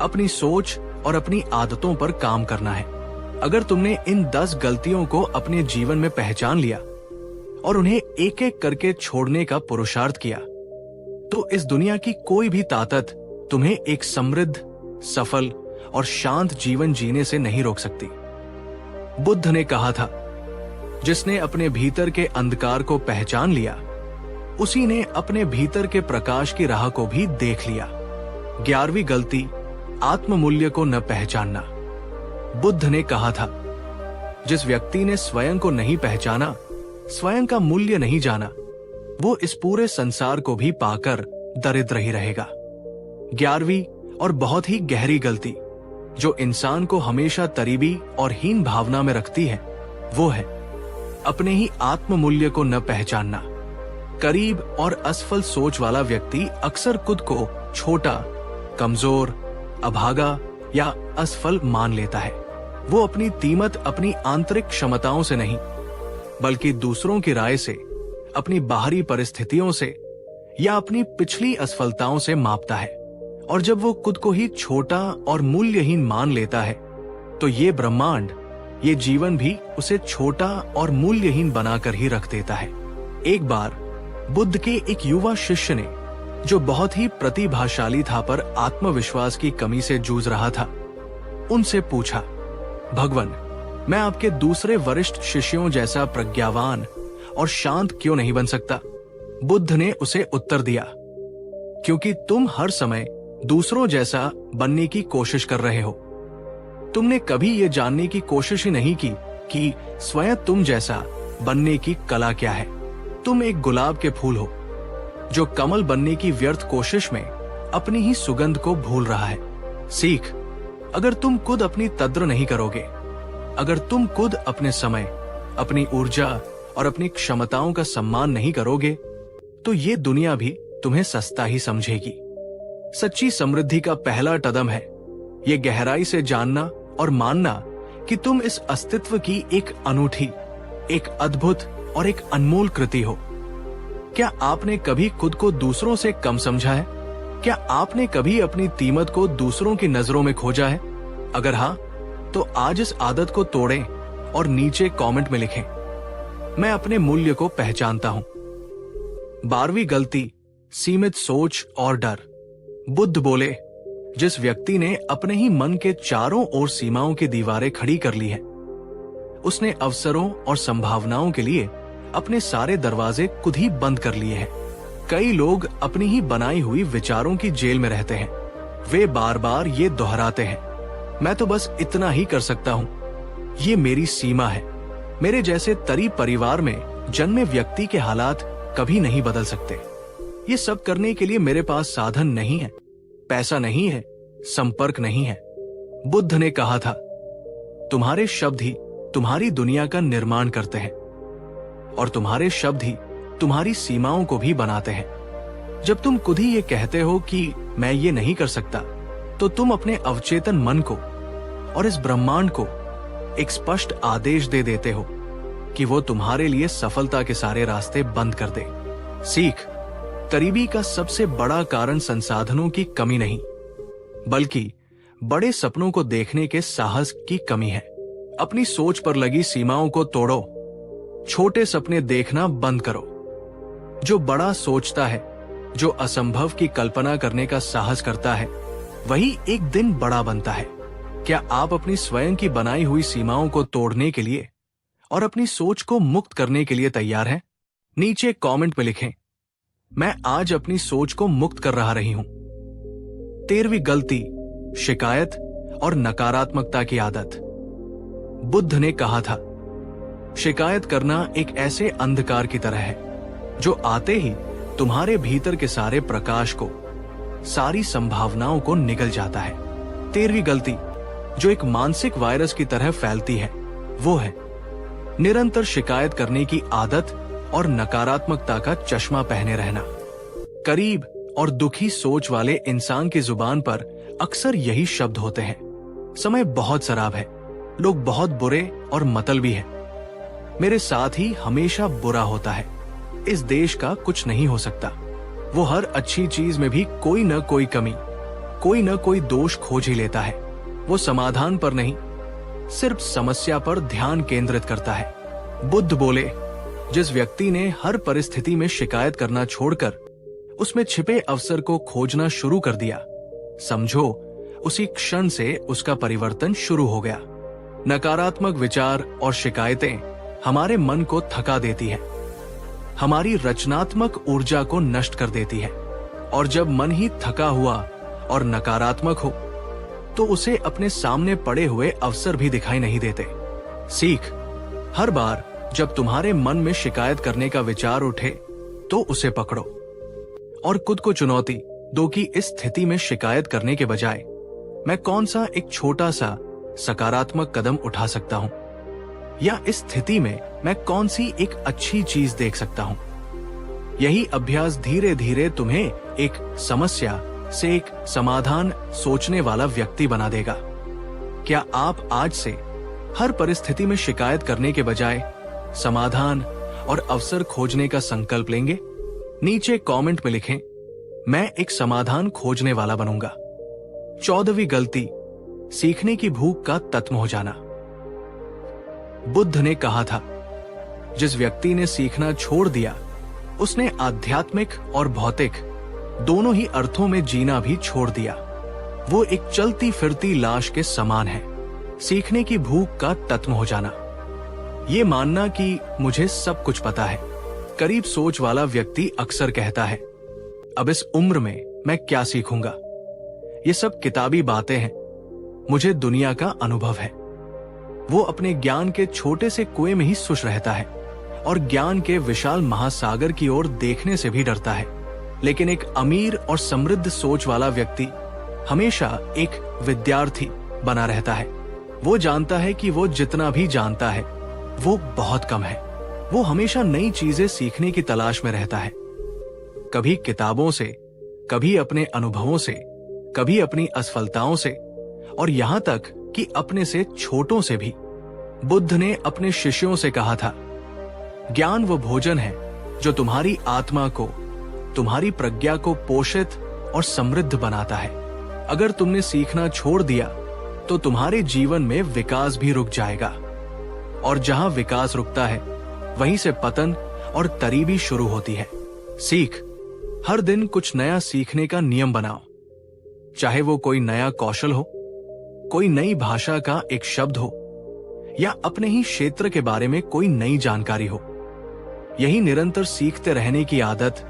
अपनी सोच और अपनी आदतों पर काम करना है। अगर तुमने इन 10 गलतियों को अपने जीवन में पहचान लिया और उन्हें एक एक करके छोड़ने का पुरुषार्थ किया, तो इस दुनिया की कोई भी ताकत तुम्हें एक समृद्ध, सफल और शांत जीवन जीने से नहीं रोक सकती। बुद्ध ने कहा था, जिसने अपने भीतर के अंधकार को पहचान लिया, उसी ने अपने भीतर के प्रकाश की राह को भी देख लिया। 11वीं गलती, आत्म मूल्य को न पहचानना। बुद्ध ने कहा था, जिस व्यक्ति ने स्वयं को नहीं पहचाना, स्वयं का मूल्य नहीं जाना, वो इस पूरे संसार को भी पाकर दरिद्र ही रहेगा। 11वीं और बहुत ही गहरी गलती जो इंसान को हमेशा तरीबी और हीन भावना में रखती है, वो है अपने ही आत्म मूल्य को न पहचानना। करीब और असफल सोच वाला व्यक्ति अक्सर खुद को छोटा, कमजोर, अभागा या असफल मान लेता है। वो अपनी कीमत अपनी आंतरिक क्षमताओं से नहीं, बल्कि दूसरों की राय से, अपनी बाहरी परिस्थितियों से या अपनी पिछली असफलताओं से मापता है। और जब वो खुद को ही छोटा और मूल्यहीन मान लेता है, तो ये ब्रह्मांड, ये जीवन भी उसे छोटा और मूल्यहीन बनाकर ही रख देता है। एक बार बुद्ध के एक युवा शिष्य ने, जो बहुत ही प्रतिभाशाली था पर आत्मविश्वास की कमी से जूझ रहा था, उनसे पूछा, भगवान, मैं आपके दूसरे वरिष्ठ शिष्यों जैसा प्रज्ञावान और शांत क्यों नहीं बन सकता? बुद्ध ने उसे उत्तर दिया, क्योंकि तुम हर समय दूसरों जैसा बनने की कोशिश कर रहे हो। तुमने कभी ये जानने की कोशिश ही नहीं की कि स्वयं तुम जैसा बनने की कला क्या है। तुम एक गुलाब के फूल हो जो कमल बनने की व्यर्थ कोशिश में अपनी ही सुगंध को भूल रहा है। सीख, अगर तुम खुद अपनी कद्र नहीं करोगे, अगर तुम खुद अपने समय, अपनी ऊर्जा और अपनी क्षमताओं का सम्मान नहीं करोगे, तो ये दुनिया भी तुम्हें सस्ता ही समझेगी। सच्ची समृद्धि का पहला कदम है ये गहराई से जानना और मानना कि तुम इस अस्तित्व की एक अनूठी, एक अद्भुत और एक अनमोल कृति हो। क्या आपने कभी खुद को दूसरों से कम समझा है? क्या आपने कभी अपनी कीमत को दूसरों की नजरों में खोजा है? अगर हाँ, तो आज इस आदत को तोड़ें और नीचे कमेंट में लिखें, मैं अपने मूल्य को पहचानता हूं। 12वीं गलती, सीमित सोच और डर। बुद्ध बोले, जिस व्यक्ति ने अपने ही मन के चारों ओर सीमाओं की दीवारें खड़ी कर ली है, उसने अवसरों और संभावनाओं के लिए अपने सारे दरवाजे खुद ही बंद कर लिए हैं। कई लोग अपनी ही बनाई हुई विचारों की जेल में रहते हैं। वे बार बार ये दोहराते हैं, मैं तो बस इतना ही कर सकता हूं, ये मेरी सीमा है। मेरे जैसे गरीब परिवार में जन्मे व्यक्ति के हालात कभी नहीं बदल सकते। ये सब करने के लिए मेरे पास साधन नहीं है, पैसा नहीं है, संपर्क नहीं है। बुद्ध ने कहा था, तुम्हारे शब्द ही तुम्हारी दुनिया का निर्माण करते हैं और तुम्हारे शब्द ही तुम्हारी सीमाओं को भी बनाते हैं। जब तुम खुद ही ये कहते हो कि मैं ये नहीं कर सकता, तो तुम अपने अवचेतन मन को और इस ब्रह्मांड को एक स्पष्ट आदेश दे देते हो कि वो तुम्हारे लिए सफलता के सारे रास्ते बंद कर दे। सीख, गरीबी का सबसे बड़ा कारण संसाधनों की कमी नहीं, बल्कि बड़े सपनों को देखने के साहस की कमी है। अपनी सोच पर लगी सीमाओं को तोड़ो, छोटे सपने देखना बंद करो। जो बड़ा सोचता है, जो असंभव की कल्पना करने का साहस करता है, वही एक दिन बड़ा बनता है। क्या आप अपनी स्वयं की बनाई हुई सीमाओं को तोड़ने के लिए और अपनी सोच को मुक्त करने के लिए तैयार हैं? नीचे कमेंट में लिखें, मैं आज अपनी सोच को मुक्त कर रही हूं। 13वीं गलती, शिकायत और नकारात्मकता की आदत। बुद्ध ने कहा था, शिकायत करना एक ऐसे अंधकार की तरह है जो आते ही तुम्हारे भीतर के सारे प्रकाश को, सारी संभावनाओं को निगल जाता है। 13वीं गलती, जो एक मानसिक वायरस की तरह फैलती है, वो है निरंतर शिकायत करने की आदत और नकारात्मकता का चश्मा पहने रहना। करीब और दुखी सोच वाले इंसान की जुबान पर अक्सर यही शब्द होते हैं, समय बहुत खराब है, लोग बहुत बुरे और मतलबी हैं, मेरे साथ ही हमेशा बुरा होता है, इस देश का कुछ नहीं हो सकता। वो हर अच्छी चीज में भी कोई न कोई कमी, कोई न कोई दोष खोज ही लेता है। वो समाधान पर नहीं, सिर्फ समस्या पर ध्यान केंद्रित करता है। बुद्ध बोले, जिस व्यक्ति ने हर परिस्थिति में शिकायत करना छोड़कर उसमें छिपे अवसर को खोजना शुरू कर दिया, समझो उसी क्षण से उसका परिवर्तन शुरू हो गया। नकारात्मक विचार और शिकायतें हमारे मन को थका देती है, हमारी रचनात्मक ऊर्जा को नष्ट कर देती है। और जब मन ही थका हुआ और नकारात्मक हो, तो उसे अपने सामने पड़े हुए अवसर भी दिखाई नहीं देते। सीख, हर बार जब तुम्हारे मन में शिकायत करने का विचार उठे तो उसे पकड़ो और खुद को चुनौती दो कि इस स्थिति में शिकायत करने के बजाय मैं कौन सा एक छोटा सा सकारात्मक कदम उठा सकता हूं, या इस स्थिति में मैं कौन सी एक अच्छी चीज देख सकता हूं। यही अभ्यास धीरे धीरे तुम्हें एक समस्या से एक समाधान सोचने वाला व्यक्ति बना देगा। क्या आप आज से हर परिस्थिति में शिकायत करने के बजाय समाधान और अवसर खोजने का संकल्प लेंगे? नीचे कमेंट में लिखें, मैं एक समाधान खोजने वाला बनूंगा। 14वीं गलती, सीखने की भूख का तत्म हो जाना। बुद्ध ने कहा था, जिस व्यक्ति ने सीखना छोड़ दिया उसने आध्यात्मिक और भौतिक दोनों ही अर्थों में जीना भी छोड़ दिया। वो एक चलती फिरती लाश के समान है। सीखने की भूख का तत्म हो जाना, ये मानना कि मुझे सब कुछ पता है। करीब सोच वाला व्यक्ति अक्सर कहता है, अब इस उम्र में मैं क्या सीखूंगा, ये सब किताबी बातें हैं, मुझे दुनिया का अनुभव है। वो अपने ज्ञान के छोटे से कुएं में ही सुष रहता है और ज्ञान के विशाल महासागर की ओर देखने से भी डरता है। लेकिन एक अमीर और समृद्ध सोच वाला व्यक्ति हमेशा एक विद्यार्थी बना रहता है। वो जानता है कि वो जितना भी जानता है वो बहुत कम है। वो हमेशा नई चीजें सीखने की तलाश में रहता है, कभी किताबों से, कभी अपने अनुभवों से, कभी अपनी असफलताओं से, और यहां तक कि अपने से छोटों से भी। बुद्ध ने अपने शिष्यों से कहा था, ज्ञान वो भोजन है जो तुम्हारी आत्मा को, तुम्हारी प्रज्ञा को पोषित और समृद्ध बनाता है। अगर तुमने सीखना छोड़ दिया तो तुम्हारे जीवन में विकास भी रुक जाएगा, और जहां विकास रुकता है वहीं से पतन और तरीबी शुरू होती है। सीख, हर दिन कुछ नया सीखने का नियम बनाओ, चाहे वो कोई नया कौशल हो, कोई नई भाषा का एक शब्द हो, या अपने ही क्षेत्र के बारे में कोई नई जानकारी हो। यही निरंतर सीखते रहने की आदत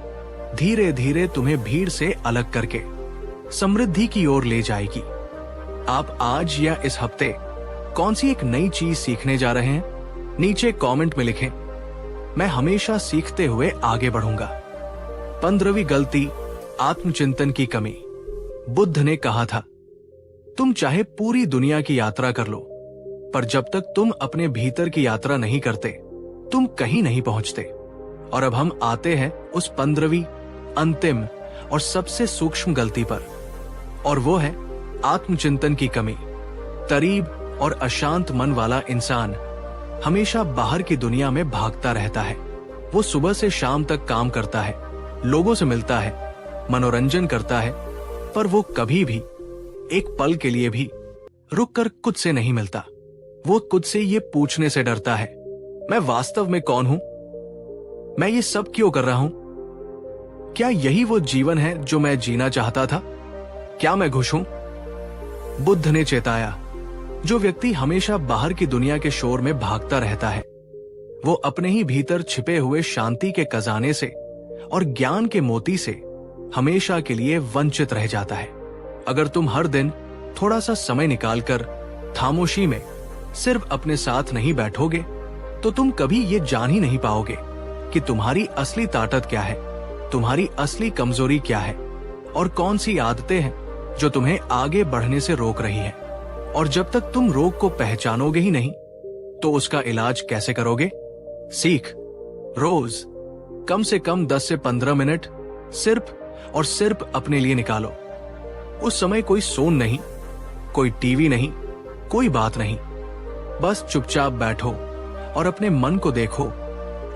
धीरे धीरे तुम्हें भीड़ से अलग करके समृद्धि की ओर ले जाएगी। आप आज या इस हफ्ते कौन सी एक नई चीज सीखने जा रहे हैं? नीचे कमेंट में लिखें, मैं हमेशा सीखते हुए आगे बढ़ूंगा। 15वीं गलती, आत्मचिंतन की कमी। बुद्ध ने कहा था, तुम चाहे पूरी दुनिया की यात्रा कर लो, पर जब तक तुम अपने भीतर की यात्रा नहीं करते तुम कहीं नहीं पहुंचते। और अब हम आते हैं उस 15वीं अंतिम और सबसे सूक्ष्म गलती पर, और वो है आत्मचिंतन की कमी। तरीब और अशांत मन वाला इंसान हमेशा बाहर की दुनिया में भागता रहता है। वो सुबह से शाम तक काम करता है, लोगों से मिलता है, मनोरंजन करता है, पर वो कभी भी एक पल के लिए भी रुककर खुद से नहीं मिलता। वो खुद से ये पूछने से डरता है, मैं वास्तव में कौन हूं? मैं ये सब क्यों कर रहा हूं? क्या यही वो जीवन है जो मैं जीना चाहता था? क्या मैं खुश हूं? बुद्ध ने चेताया, जो व्यक्ति हमेशा बाहर की दुनिया के शोर में भागता रहता है वो अपने ही भीतर छिपे हुए शांति के खजाने से और ज्ञान के मोती से हमेशा के लिए वंचित रह जाता है। अगर तुम हर दिन थोड़ा सा समय निकालकर खामोशी में सिर्फ अपने साथ नहीं बैठोगे तो तुम कभी ये जान ही नहीं पाओगे कि तुम्हारी असली ताकत क्या है, तुम्हारी असली कमजोरी क्या है, और कौन सी आदतें हैं जो तुम्हें आगे बढ़ने से रोक रही है। और जब तक तुम रोग को पहचानोगे ही नहीं तो उसका इलाज कैसे करोगे? सीख, रोज कम से कम 10 से 15 मिनट सिर्फ और सिर्फ अपने लिए निकालो। उस समय कोई सोन नहीं, कोई टीवी नहीं, कोई बात नहीं, बस चुपचाप बैठो और अपने मन को देखो,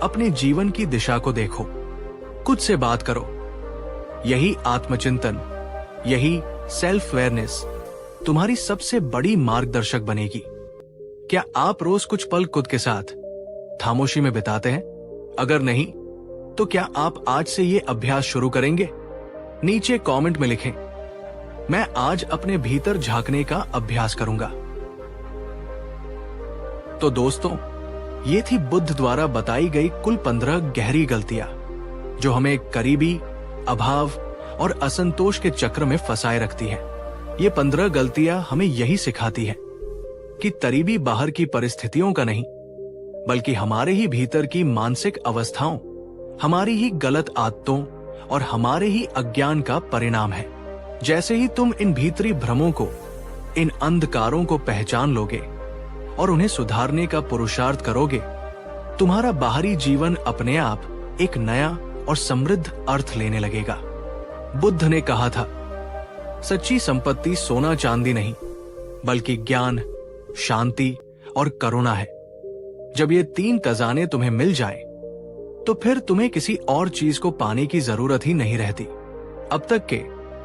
अपने जीवन की दिशा को देखो, खुद से बात करो। यही आत्मचिंतन, यही सेल्फ अवेयरनेस तुम्हारी सबसे बड़ी मार्गदर्शक बनेगी। क्या आप रोज कुछ पल खुद के साथ खामोशी में बिताते हैं? अगर नहीं तो क्या आप आज से ये अभ्यास शुरू करेंगे? नीचे कमेंट में लिखें, मैं आज अपने भीतर झांकने का अभ्यास करूंगा। तो दोस्तों, ये थी बुद्ध द्वारा बताई गई कुल 15 गहरी गलतियां जो हमें करीबी, अभाव और असंतोष के चक्र में फंसाए रखती है। ये 15 गलतियां हमें यही सिखाती है कि तरीबी बाहर की परिस्थितियों का नहीं, बल्कि हमारे ही भीतर की मानसिक अवस्थाओं, हमारी ही गलत आदतों और हमारे ही अज्ञान का परिणाम है। जैसे ही तुम इन भीतरी भ्रमों को, इन अंधकारों को पहचान लोगे और उन्हें सुधारने का पुरुषार्थ करोगे, तुम्हारा बाहरी जीवन अपने आप एक नया और समृद्ध अर्थ लेने लगेगा। बुद्ध ने कहा था, सच्ची संपत्ति सोना चांदी नहीं, बल्कि ज्ञान, शांति और करुणा है। जब ये 3 खजाने तुम्हें मिल जाएं, तो फिर तुम्हें किसी और चीज को पाने की जरूरत ही नहीं रहती। अब तक के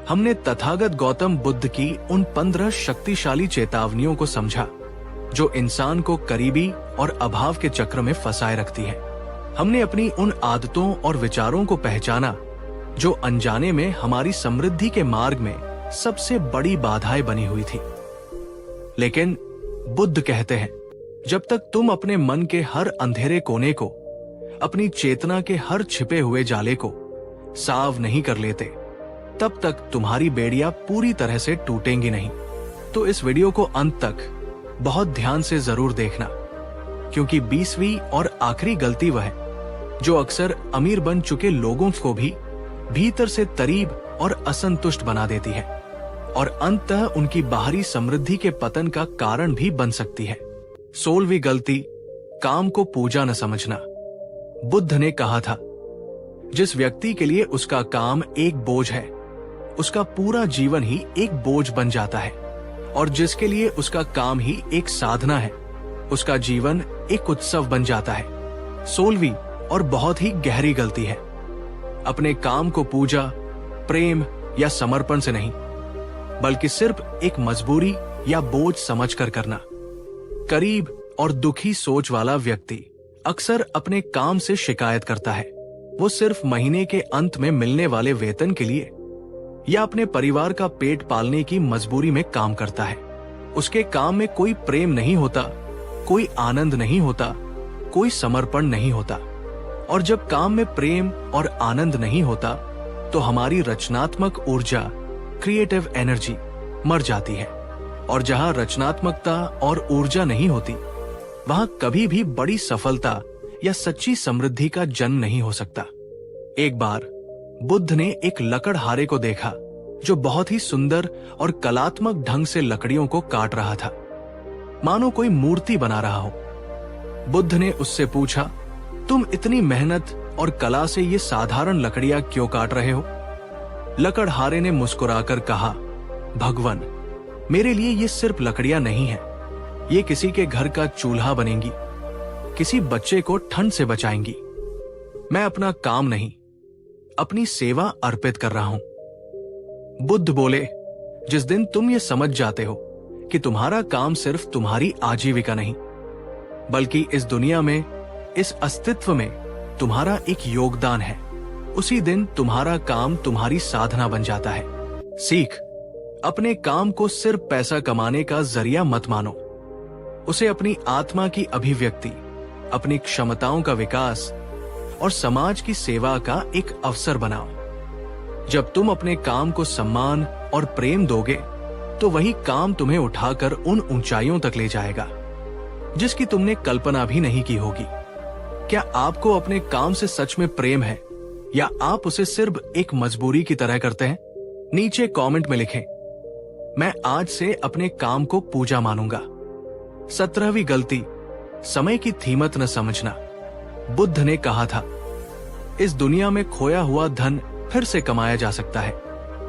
हमने तथागत गौतम बुद्ध की उन 15 शक्तिशाली चेतावनियों को समझा, जो इंसान को करीबी और अभाव के चक्र में फंसाए रखती है। हमने अपनी उन आदतों और विचारों को पहचाना, जो अनजाने में हमारी समृद्धि के मार्ग में सबसे बड़ी बाधाएं बनी हुई थी। लेकिन बुद्ध कहते हैं, जब तक तुम अपने मन के हर अंधेरे कोने को, अपनी चेतना के हर छिपे हुए जाले को साफ नहीं कर लेते, तब तक तुम्हारी बेड़ियां पूरी तरह से टूटेंगी नहीं। तो इस वीडियो को अंत तक बहुत ध्यान से जरूर देखना, क्योंकि 20वीं और आखिरी गलती वह है जो अक्सर अमीर बन चुके लोगों को भी भीतर से तरीब और असंतुष्ट बना देती है, और अंततः उनकी बाहरी समृद्धि के पतन का कारण भी बन सकती है। 16वीं गलती, काम को पूजा न समझना। बुद्ध ने कहा था, जिस व्यक्ति के लिए उसका काम एक बोझ है, उसका पूरा जीवन ही एक बोझ बन जाता है, और जिसके लिए उसका काम ही एक साधना है, उसका जीवन एक उत्सव बन जाता है। 16वीं और बहुत ही गहरी गलती है, अपने काम को पूजा, प्रेम या समर्पण से नहीं, बल्कि सिर्फ एक मजबूरी या बोझ समझकर करना। करीब और दुखी सोच वाला व्यक्ति अक्सर अपने काम से शिकायत करता है। वो सिर्फ महीने के अंत में मिलने वाले वेतन के लिए या अपने परिवार का पेट पालने की मजबूरी में काम करता है। उसके काम में कोई प्रेम नहीं होता, कोई आनंद नहीं होता, कोई समर्पण नहीं होता। और जब काम में प्रेम और आनंद नहीं होता, तो हमारी रचनात्मक ऊर्जा, क्रिएटिव एनर्जी मर जाती है। और जहां रचनात्मकता और ऊर्जा नहीं होती, वहां कभी भी बड़ी सफलता या सच्ची समृद्धि का जन्म नहीं हो सकता। एक बार बुद्ध ने एक लकड़हारे को देखा, जो बहुत ही सुंदर और कलात्मक ढंग से लकड़ियों को काट रहा था, मानो कोई मूर्ति बना रहा हो। बुद्ध ने उससे पूछा, तुम इतनी मेहनत और कला से ये साधारण लकड़ियां क्यों काट रहे हो? लकड़हारे ने मुस्कुराकर कहा, भगवान, मेरे लिए ये सिर्फ लकड़ियां नहीं है, ये किसी के घर का चूल्हा बनेंगी, किसी बच्चे को ठंड से बचाएंगी। मैं अपना काम नहीं, अपनी सेवा अर्पित कर रहा हूं। बुद्ध बोले, जिस दिन तुम ये समझ जाते हो कि तुम्हारा काम सिर्फ तुम्हारी आजीविका नहीं, बल्कि इस दुनिया में, इस अस्तित्व में तुम्हारा एक योगदान है, उसी दिन तुम्हारा काम तुम्हारी साधना बन जाता है। सीख, अपने काम को सिर्फ पैसा कमाने का जरिया मत मानो, उसे अपनी आत्मा की अभिव्यक्ति, अपनी क्षमताओं का विकास और समाज की सेवा का एक अवसर बनाओ। जब तुम अपने काम को सम्मान और प्रेम दोगे, तो वही काम तुम्हें उठाकर उन ऊंचाइयों तक ले जाएगा जिसकी तुमने कल्पना भी नहीं की होगी। क्या आपको अपने काम से सच में प्रेम है, या आप उसे सिर्फ एक मजबूरी की तरह करते हैं? नीचे कमेंट में लिखें, मैं आज से अपने काम को पूजा मानूंगा। 17वीं गलती, समय की कीमत न समझना। बुद्ध ने कहा था, इस दुनिया में खोया हुआ धन फिर से कमाया जा सकता है,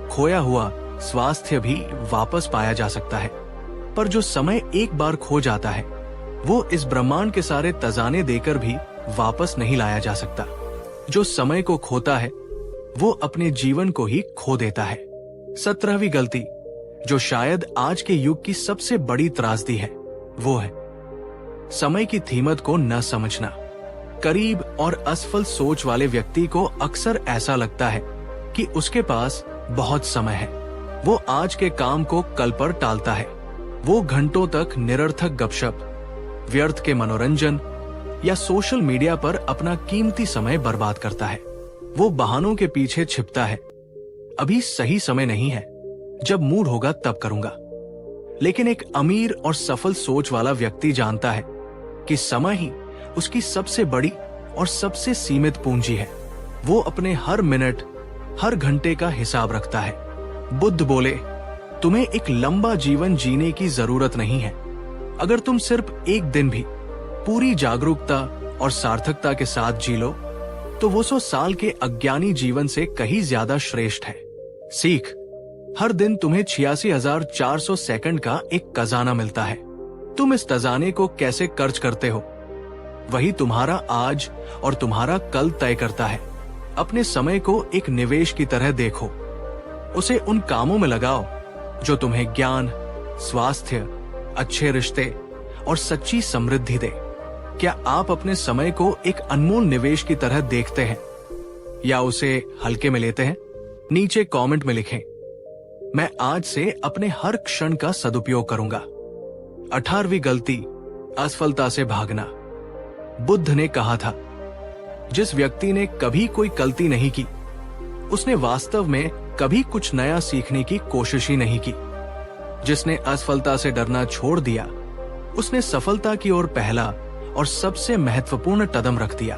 खोया हुआ स्वास्थ्य भी वापस पाया जा सकता है, पर जो समय एक बार खो जाता है, वो इस ब्रह्मांड के सारे तजाने देकर भी वापस नहीं लाया जा सकता। जो समय को खोता है, वो अपने जीवन को ही खो देता है। 17वीं गलती, जो शायद आज के युग की सबसे बड़ी त्रासदी है, वो है समय की कीमत को न समझना। करीब और असफल सोच वाले व्यक्ति को अक्सर ऐसा लगता है कि उसके पास बहुत समय है। वो आज के काम को कल पर टालता है। वो घंटों तक निरर्थक गपशप, व्यर्थ के मनोरंजन या सोशल मीडिया पर अपना कीमती समय बर्बाद करता है। वो बहानों के पीछे छिपता है, अभी सही समय नहीं है, जब मूड होगा तब करूंगा। लेकिन एक अमीर और सफल सोच वाला व्यक्ति जानता है कि समय ही उसकी सबसे बड़ी और सबसे सीमित पूंजी है। वो अपने हर मिनट, हर घंटे का हिसाब रखता है। बुद्ध बोले, तुम्हें एक लंबा जीवन जीने की जरूरत नहीं है। अगर तुम सिर्फ एक दिन भी पूरी जागरूकता और सार्थकता के साथ जी लो, तो वो 100 साल के अज्ञानी जीवन से कहीं ज्यादा श्रेष्ठ है। सीख, हर दिन तुम्हें 86,400 सेकंड का एक खजाना मिलता है। तुम इस खजाने को कैसे खर्च करते हो, वही तुम्हारा आज और तुम्हारा कल तय करता है। अपने समय को एक निवेश की तरह देखो। उसे उन कामों में लगाओ जो तुम्हें ज्ञान, स्वास्थ्य, अच्छे रिश्ते और सच्ची समृद्धि दे। क्या आप अपने समय को एक अनमोल निवेश की तरह देखते हैं या उसे हल्के में लेते हैं? नीचे कमेंट में लिखें, मैं आज से अपने हर क्षण का सदुपयोग करूंगा। 18वीं गलती, असफलता से भागना। बुद्ध ने कहा था, जिस व्यक्ति ने कभी कोई गलती नहीं की, उसने वास्तव में कभी कुछ नया सीखने की कोशिश ही नहीं की। जिसने असफलता से डरना छोड़ दिया, उसने सफलता की ओर पहला और सबसे महत्वपूर्ण कदम रख दिया।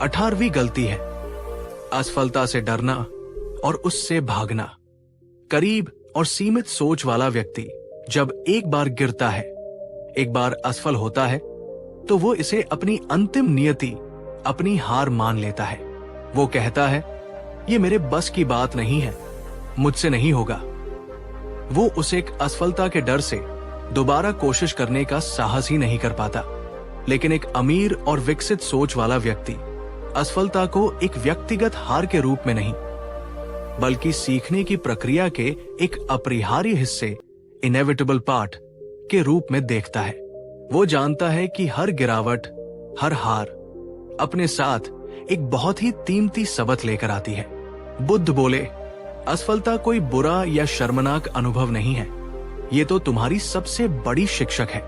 18वीं गलती है असफलता से डरना और उससे भागना। करीब और सीमित सोच वाला व्यक्ति जब एक बार गिरता है, एक बार असफल होता है, तो वो इसे अपनी अंतिम नियति, अपनी हार मान लेता है। वो कहता है, ये मेरे बस की बात नहीं है, मुझसे नहीं होगा। वो उसे एक असफलता के डर से दोबारा कोशिश करने का साहस ही नहीं कर पाता। लेकिन एक अमीर और विकसित सोच वाला व्यक्ति असफलता को एक व्यक्तिगत हार के रूप में नहीं, बल्कि सीखने की प्रक्रिया के एक अपरिहार्य हिस्से, इनएविटेबल पार्ट के रूप में देखता है। वो जानता है कि हर गिरावट, हर हार अपने साथ एक बहुत ही कीमती सबक लेकर आती है। बुद्ध बोले, असफलता कोई बुरा या शर्मनाक अनुभव नहीं है, ये तो तुम्हारी सबसे बड़ी शिक्षक है।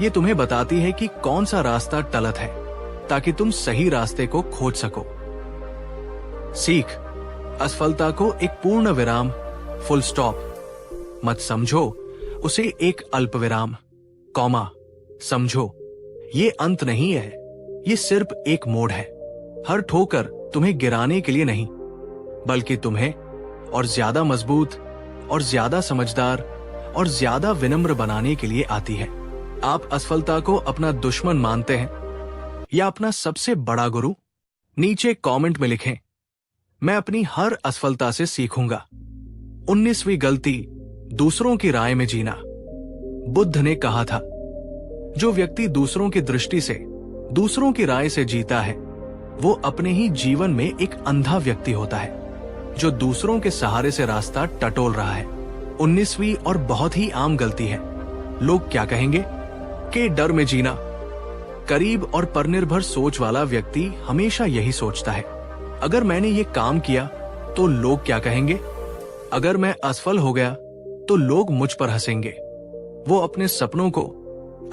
ये तुम्हें बताती है कि कौन सा रास्ता गलत है, ताकि तुम सही रास्ते को खोज सको। सीख, असफलता को एक पूर्ण विराम, फुल स्टॉप मत समझो, उसे एक अल्प विराम, कॉमा समझो। ये अंत नहीं है, ये सिर्फ एक मोड़ है। हर ठोकर तुम्हें गिराने के लिए नहीं, बल्कि तुम्हें और ज्यादा मजबूत और ज्यादा समझदार और ज्यादा विनम्र बनाने के लिए आती है। आप असफलता को अपना दुश्मन मानते हैं या अपना सबसे बड़ा गुरु? नीचे कमेंट में लिखें, मैं अपनी हर असफलता से सीखूंगा। 19वीं गलती, दूसरों की राय में जीना। बुद्ध ने कहा था, जो व्यक्ति दूसरों की दृष्टि से, दूसरों की राय से जीता है, वो अपने ही जीवन में एक अंधा व्यक्ति होता है, जो दूसरों के सहारे से रास्ता टटोल रहा है। 19वीं और बहुत ही आम गलती है, लोग क्या कहेंगे के डर में जीना। करीब और परनिर्भर सोच वाला व्यक्ति हमेशा यही सोचता है, अगर मैंने ये काम किया तो लोग क्या कहेंगे, अगर मैं असफल हो गया तो लोग मुझ पर हंसेंगे। वो अपने सपनों को,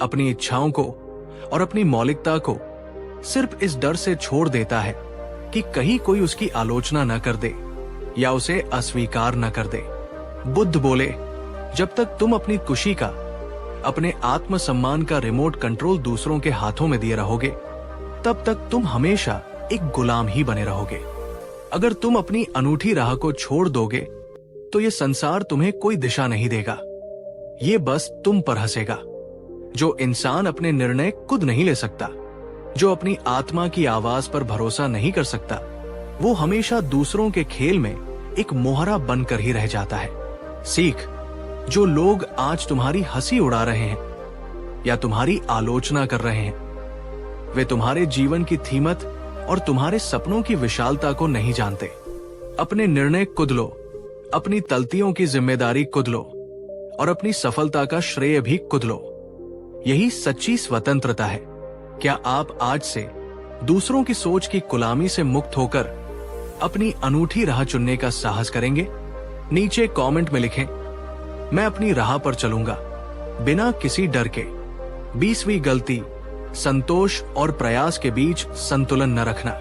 अपनी इच्छाओं को और अपनी मौलिकता को सिर्फ इस डर से छोड़ देता है कि कहीं कोई उसकी आलोचना न कर दे या उसे अस्वीकार न कर दे। बुद्ध बोले, जब तक तुम अपनी खुशी का, अपने आत्मसम्मान का रिमोट कंट्रोल दूसरों के हाथों में दिए रहोगे, तब तक तुम हमेशा एक गुलाम ही बने रहोगे। अगर तुम अपनी अनूठी राह को छोड़ दोगे, तो ये संसार तुम्हें कोई दिशा नहीं देगा, ये बस तुम पर हंसेगा। जो इंसान अपने निर्णय खुद नहीं ले सकता, जो अपनी आत्मा की आवाज पर भरोसा नहीं कर सकता, वो हमेशा दूसरों के खेल में एक मोहरा बनकर ही रह जाता है। सीख, जो लोग आज तुम्हारी हंसी उड़ा रहे हैं या तुम्हारी आलोचना कर रहे हैं, वे तुम्हारे जीवन की कीमत और तुम्हारे सपनों की विशालता को नहीं जानते। अपने निर्णय खुद लो, अपनी गलतियों की जिम्मेदारी खुद लो और अपनी सफलता का श्रेय भी खुद लो। यही सच्ची स्वतंत्रता है। क्या आप आज से दूसरों की सोच की गुलामी से मुक्त होकर अपनी अनूठी राह चुनने का साहस करेंगे? नीचे कमेंट में लिखें, मैं अपनी राह पर चलूंगा बिना किसी डर के। 20वीं गलती, संतोष और प्रयास के बीच संतुलन न रखना।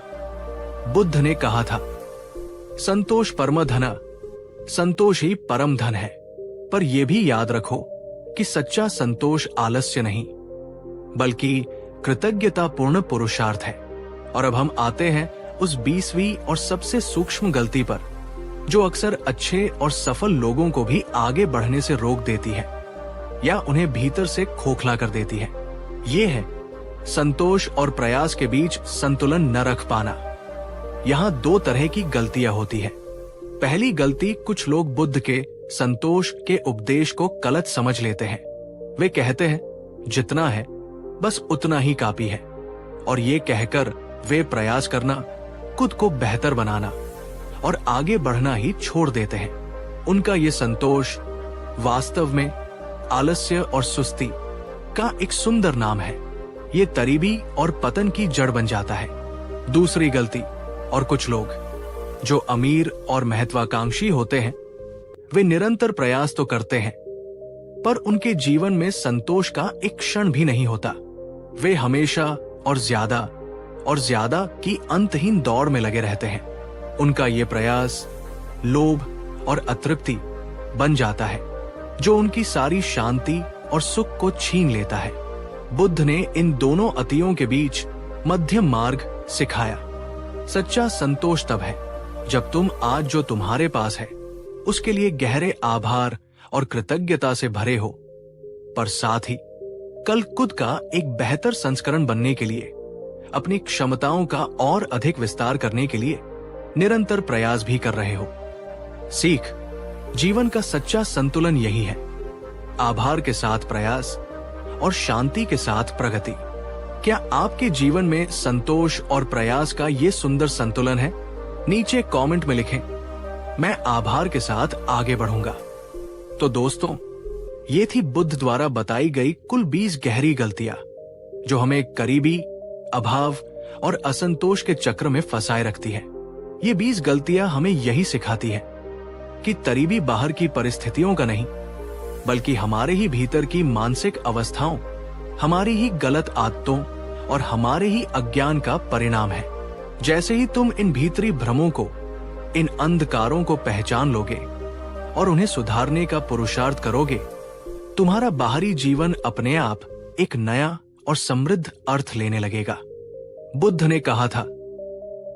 बुद्ध ने कहा था, संतोष परम धन, संतोष ही परम धन है। पर यह भी याद रखो कि सच्चा संतोष आलस्य नहीं बल्कि कृतज्ञतापूर्ण पुरुषार्थ है। और अब हम आते हैं उस 20वीं और सबसे सूक्ष्म गलती पर, जो अक्सर अच्छे और सफल लोगों को भी आगे बढ़ने से रोक देती है या उन्हें भीतर से खोखला कर देती है। ये है संतोष और प्रयास के बीच संतुलन न रख पाना। यहाँ 2 तरह की गलतियां होती है। पहली गलती, कुछ लोग बुद्ध के संतोष के उपदेश को गलत समझ लेते हैं। वे कहते हैं जितना है बस उतना ही काफी है, और ये कहकर वे प्रयास करना, खुद को बेहतर बनाना और आगे बढ़ना ही छोड़ देते हैं। उनका ये संतोष वास्तव में आलस्य और सुस्ती का एक सुंदर नाम है। ये तरीबी और पतन की जड़ बन जाता है। दूसरी गलती, और कुछ लोग जो अमीर और महत्वाकांक्षी होते हैं, वे निरंतर प्रयास तो करते हैं, पर उनके जीवन में संतोष का एक क्षण भी नहीं होता। वे हमेशा और ज्यादा की अंतहीन दौड़ में लगे रहते हैं। उनका ये प्रयास लोभ और अतृप्ति बन जाता है, जो उनकी सारी शांति और सुख को छीन लेता है। बुद्ध ने इन दोनों अतियों के बीच मध्यम मार्ग सिखाया। सच्चा संतोष तब है जब तुम आज जो तुम्हारे पास है उसके लिए गहरे आभार और कृतज्ञता से भरे हो, पर साथ ही कल खुद का एक बेहतर संस्करण बनने के लिए, अपनी क्षमताओं का और अधिक विस्तार करने के लिए निरंतर प्रयास भी कर रहे हो। सीख, जीवन का सच्चा संतुलन यही है, आभार के साथ प्रयास और शांति के साथ प्रगति। क्या आपके जीवन में संतोष और प्रयास का ये सुंदर संतुलन है? नीचे कमेंट में लिखें, मैं आभार के साथ आगे बढ़ूंगा। तो दोस्तों, ये थी बुद्ध द्वारा बताई गई कुल 20 गहरी गलतियां, जो हमें करीबी, अभाव और असंतोष के चक्र में फंसाए रखती है। ये 20 गलतियां हमें यही सिखाती है कि तरीबी बाहर की परिस्थितियों का नहीं, बल्कि हमारे ही भीतर की मानसिक अवस्थाओं, हमारी ही गलत आदतों और हमारे ही अज्ञान का परिणाम है। जैसे ही तुम इन भीतरी भ्रमों को, इन अंधकारों को पहचान लोगे और उन्हें सुधारने का पुरुषार्थ करोगे, तुम्हारा बाहरी जीवन अपने आप एक नया और समृद्ध अर्थ लेने लगेगा। बुद्ध ने कहा था,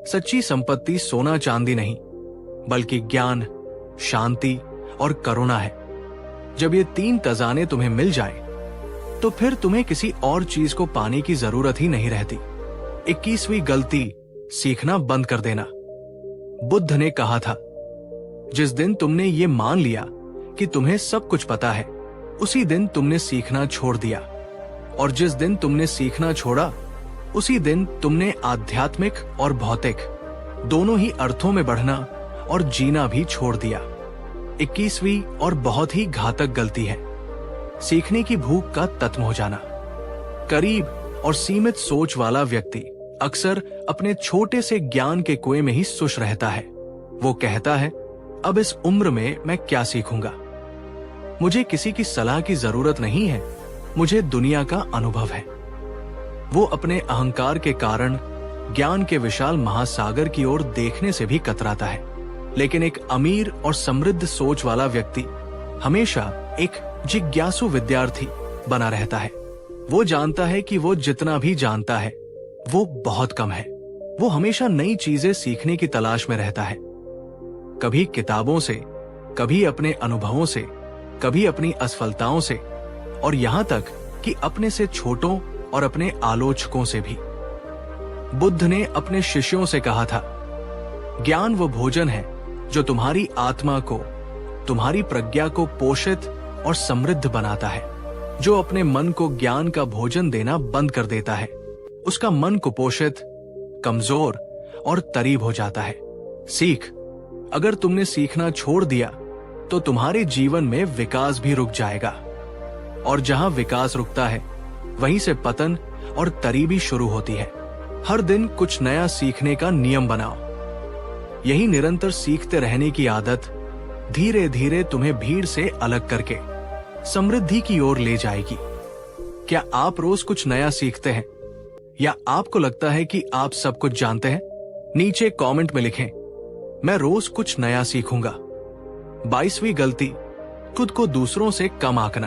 सच्ची संपत्ति सोना चांदी नहीं, बल्कि ज्ञान, शांति और करुणा है। जब ये 3 खजाने तुम्हें मिल जाएं, तो फिर तुम्हें किसी और चीज को पाने की जरूरत ही नहीं रहती। 21वीं गलती, सीखना बंद कर देना। बुद्ध ने कहा था, जिस दिन तुमने ये मान लिया कि तुम्हें सब कुछ पता है, उसी दिन तुमने सीखना छोड़ दिया, और जिस दिन तुमने सीखना छोड़ा, उसी दिन तुमने आध्यात्मिक और भौतिक दोनों ही अर्थों में बढ़ना और जीना भी छोड़ दिया। 21वीं और बहुत ही घातक गलती है सीखने की भूख का तत्म हो जाना। करीब और सीमित सोच वाला व्यक्ति अक्सर अपने छोटे से ज्ञान के कुएं में ही सुष रहता है। वो कहता है, अब इस उम्र में मैं क्या सीखूंगा, मुझे किसी की सलाह की जरूरत नहीं है, मुझे दुनिया का अनुभव है। वो अपने अहंकार के कारण ज्ञान के विशाल महासागर की ओर देखने से भी कतराता है। लेकिन एक अमीर और समृद्ध सोच वाला व्यक्ति हमेशा एक जिज्ञासु विद्यार्थी बना रहता है। वो जानता है कि वो जितना भी जानता है वो बहुत कम है। वो हमेशा नई चीजें सीखने की तलाश में रहता है, कभी किताबों से, कभी अपने अनुभवों से, कभी अपनी असफलताओं से, और यहाँ तक कि अपने से छोटों और अपने आलोचकों से भी। बुद्ध ने अपने शिष्यों से कहा था, ज्ञान वो भोजन है जो तुम्हारी आत्मा को, तुम्हारी प्रज्ञा को पोषित और समृद्ध बनाता है। जो अपने मन को ज्ञान का भोजन देना बंद कर देता है, उसका मन कुपोषित, कमजोर और तरीब हो जाता है। सीख, अगर तुमने सीखना छोड़ दिया तो तुम्हारे जीवन में विकास भी रुक जाएगा, और जहां विकास रुकता है वहीं से पतन और तरीबी शुरू होती है। हर दिन कुछ नया सीखने का नियम बनाओ। यही निरंतर सीखते रहने की आदत धीरे धीरे तुम्हें भीड़ से अलग करके समृद्धि की ओर ले जाएगी। क्या आप रोज कुछ नया सीखते हैं, या आपको लगता है कि आप सब कुछ जानते हैं? नीचे कमेंट में लिखें, मैं रोज कुछ नया सीखूंगा। 22वीं गलती, खुद को दूसरों से कम आंकना।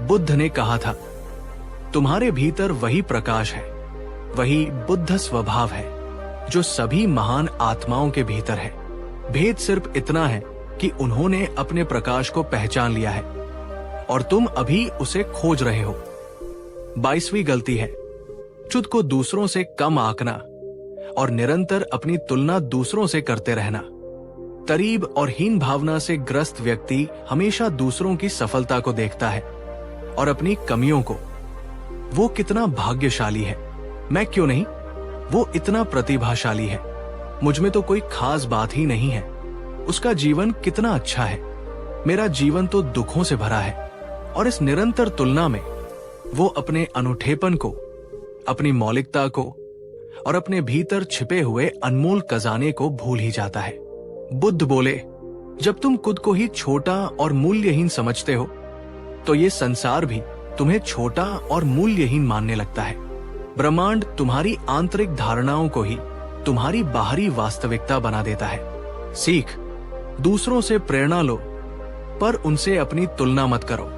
बुद्ध ने कहा था, तुम्हारे भीतर वही प्रकाश है, वही बुद्ध स्वभाव है जो सभी महान आत्माओं के भीतर है। भेद सिर्फ इतना है कि उन्होंने अपने प्रकाश को पहचान लिया है और तुम अभी उसे खोज रहे हो। 22वीं गलती है खुद को दूसरों से कम आंकना और निरंतर अपनी तुलना दूसरों से करते रहना। तरीब और हीन भावना से ग्रस्त व्यक्ति हमेशा दूसरों की सफलता को देखता है और अपनी कमियों को। वो कितना भाग्यशाली है, मैं क्यों नहीं? वो इतना प्रतिभाशाली है, मुझ में तो कोई खास बात ही नहीं है। उसका जीवन कितना अच्छा है, मेरा जीवन तो दुखों से भरा है। और इस निरंतर तुलना में वो अपने अनूठेपन को, अपनी मौलिकता को और अपने भीतर छिपे हुए अनमोल खजाने को भूल ही जाता है। बुद्ध बोले, जब तुम खुद को ही छोटा और मूल्यहीन समझते हो तो ये संसार भी तुम्हें छोटा और मूल्यहीन मानने लगता है। ब्रह्मांड तुम्हारी आंतरिक धारणाओं को ही तुम्हारी बाहरी वास्तविकता बना देता है। सीख, दूसरों से प्रेरणा लो पर उनसे अपनी तुलना मत करो।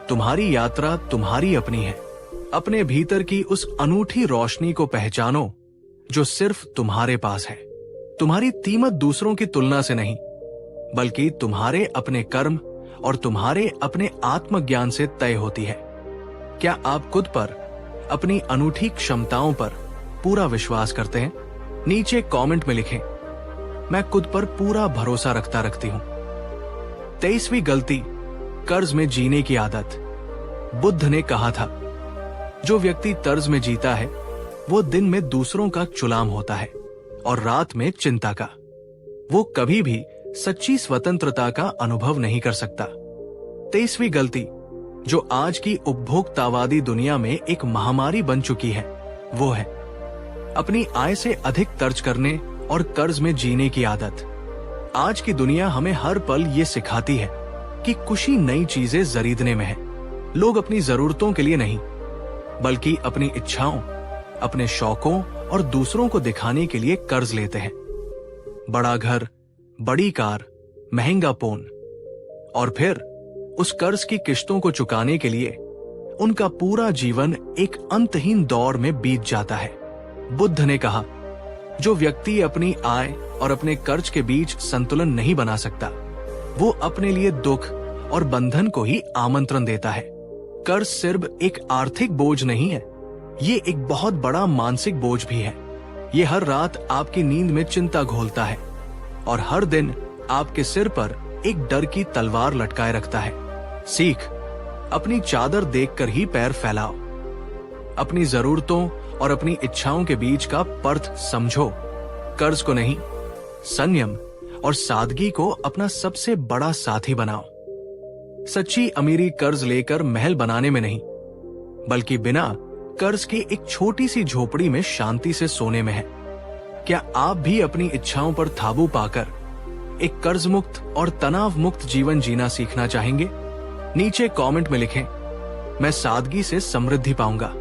तुम्हारी यात्रा तुम्हारी अपनी है। अपने भीतर की उस अनूठी रोशनी को पहचानो जो सिर्फ तुम्हारे पास है। तुम्हारी कीमत दूसरों की तुलना से नहीं, बल्कि तुम्हारे अपने कर्म और तुम्हारे अपने आत्मज्ञान से तय होती है। क्या आप खुद पर, अपनी अनूठी क्षमताओं पर पूरा विश्वास करते हैं? नीचे कमेंट में लिखें, मैं खुद पर पूरा भरोसा रखती हूं। 23वीं गलती, कर्ज में जीने की आदत। बुद्ध ने कहा था, जो व्यक्ति कर्ज में जीता है वो दिन में दूसरों का गुलाम होता है और रात में चिंता का। वो कभी भी सच्ची स्वतंत्रता का अनुभव नहीं कर सकता। 23वीं गलती, जो आज की उपभोक्तावादी दुनिया में एक महामारी बन चुकी है, वो है अपनी आय से अधिक खर्च करने और कर्ज में जीने की आदत। आज की दुनिया हमें हर पल ये सिखाती है कि खुशी नई चीजें खरीदने में है। लोग अपनी जरूरतों के लिए नहीं, बल्कि अपनी इच्छाओं, अपने शौकों और दूसरों को दिखाने के लिए कर्ज लेते हैं। बड़ा घर, बड़ी कार, महंगा फोन, और फिर उस कर्ज की किश्तों को चुकाने के लिए उनका पूरा जीवन एक अंतहीन दौर में बीत जाता है। बुद्ध ने कहा, जो व्यक्ति अपनी आय और अपने कर्ज के बीच संतुलन नहीं बना सकता, वो अपने लिए दुख और बंधन को ही आमंत्रण देता है। कर्ज सिर्फ एक आर्थिक बोझ नहीं है, ये एक बहुत बड़ा मानसिक बोझ भी है। ये हर रात आपकी नींद में चिंता घोलता है और हर दिन आपके सिर पर एक डर की तलवार लटकाए रखता है। सीख, अपनी चादर देखकर ही पैर फैलाओ। अपनी जरूरतों और अपनी इच्छाओं के बीच का पर्थ समझो। कर्ज को नहीं, संयम और सादगी को अपना सबसे बड़ा साथी बनाओ। सच्ची अमीरी कर्ज लेकर महल बनाने में नहीं, बल्कि बिना कर्ज के एक छोटी सी झोपड़ी में शांति से सोने में है। क्या आप भी अपनी इच्छाओं पर काबू पाकर एक कर्ज मुक्त और तनाव मुक्त जीवन जीना सीखना चाहेंगे? नीचे कमेंट में लिखें, मैं सादगी से समृद्धि पाऊंगा।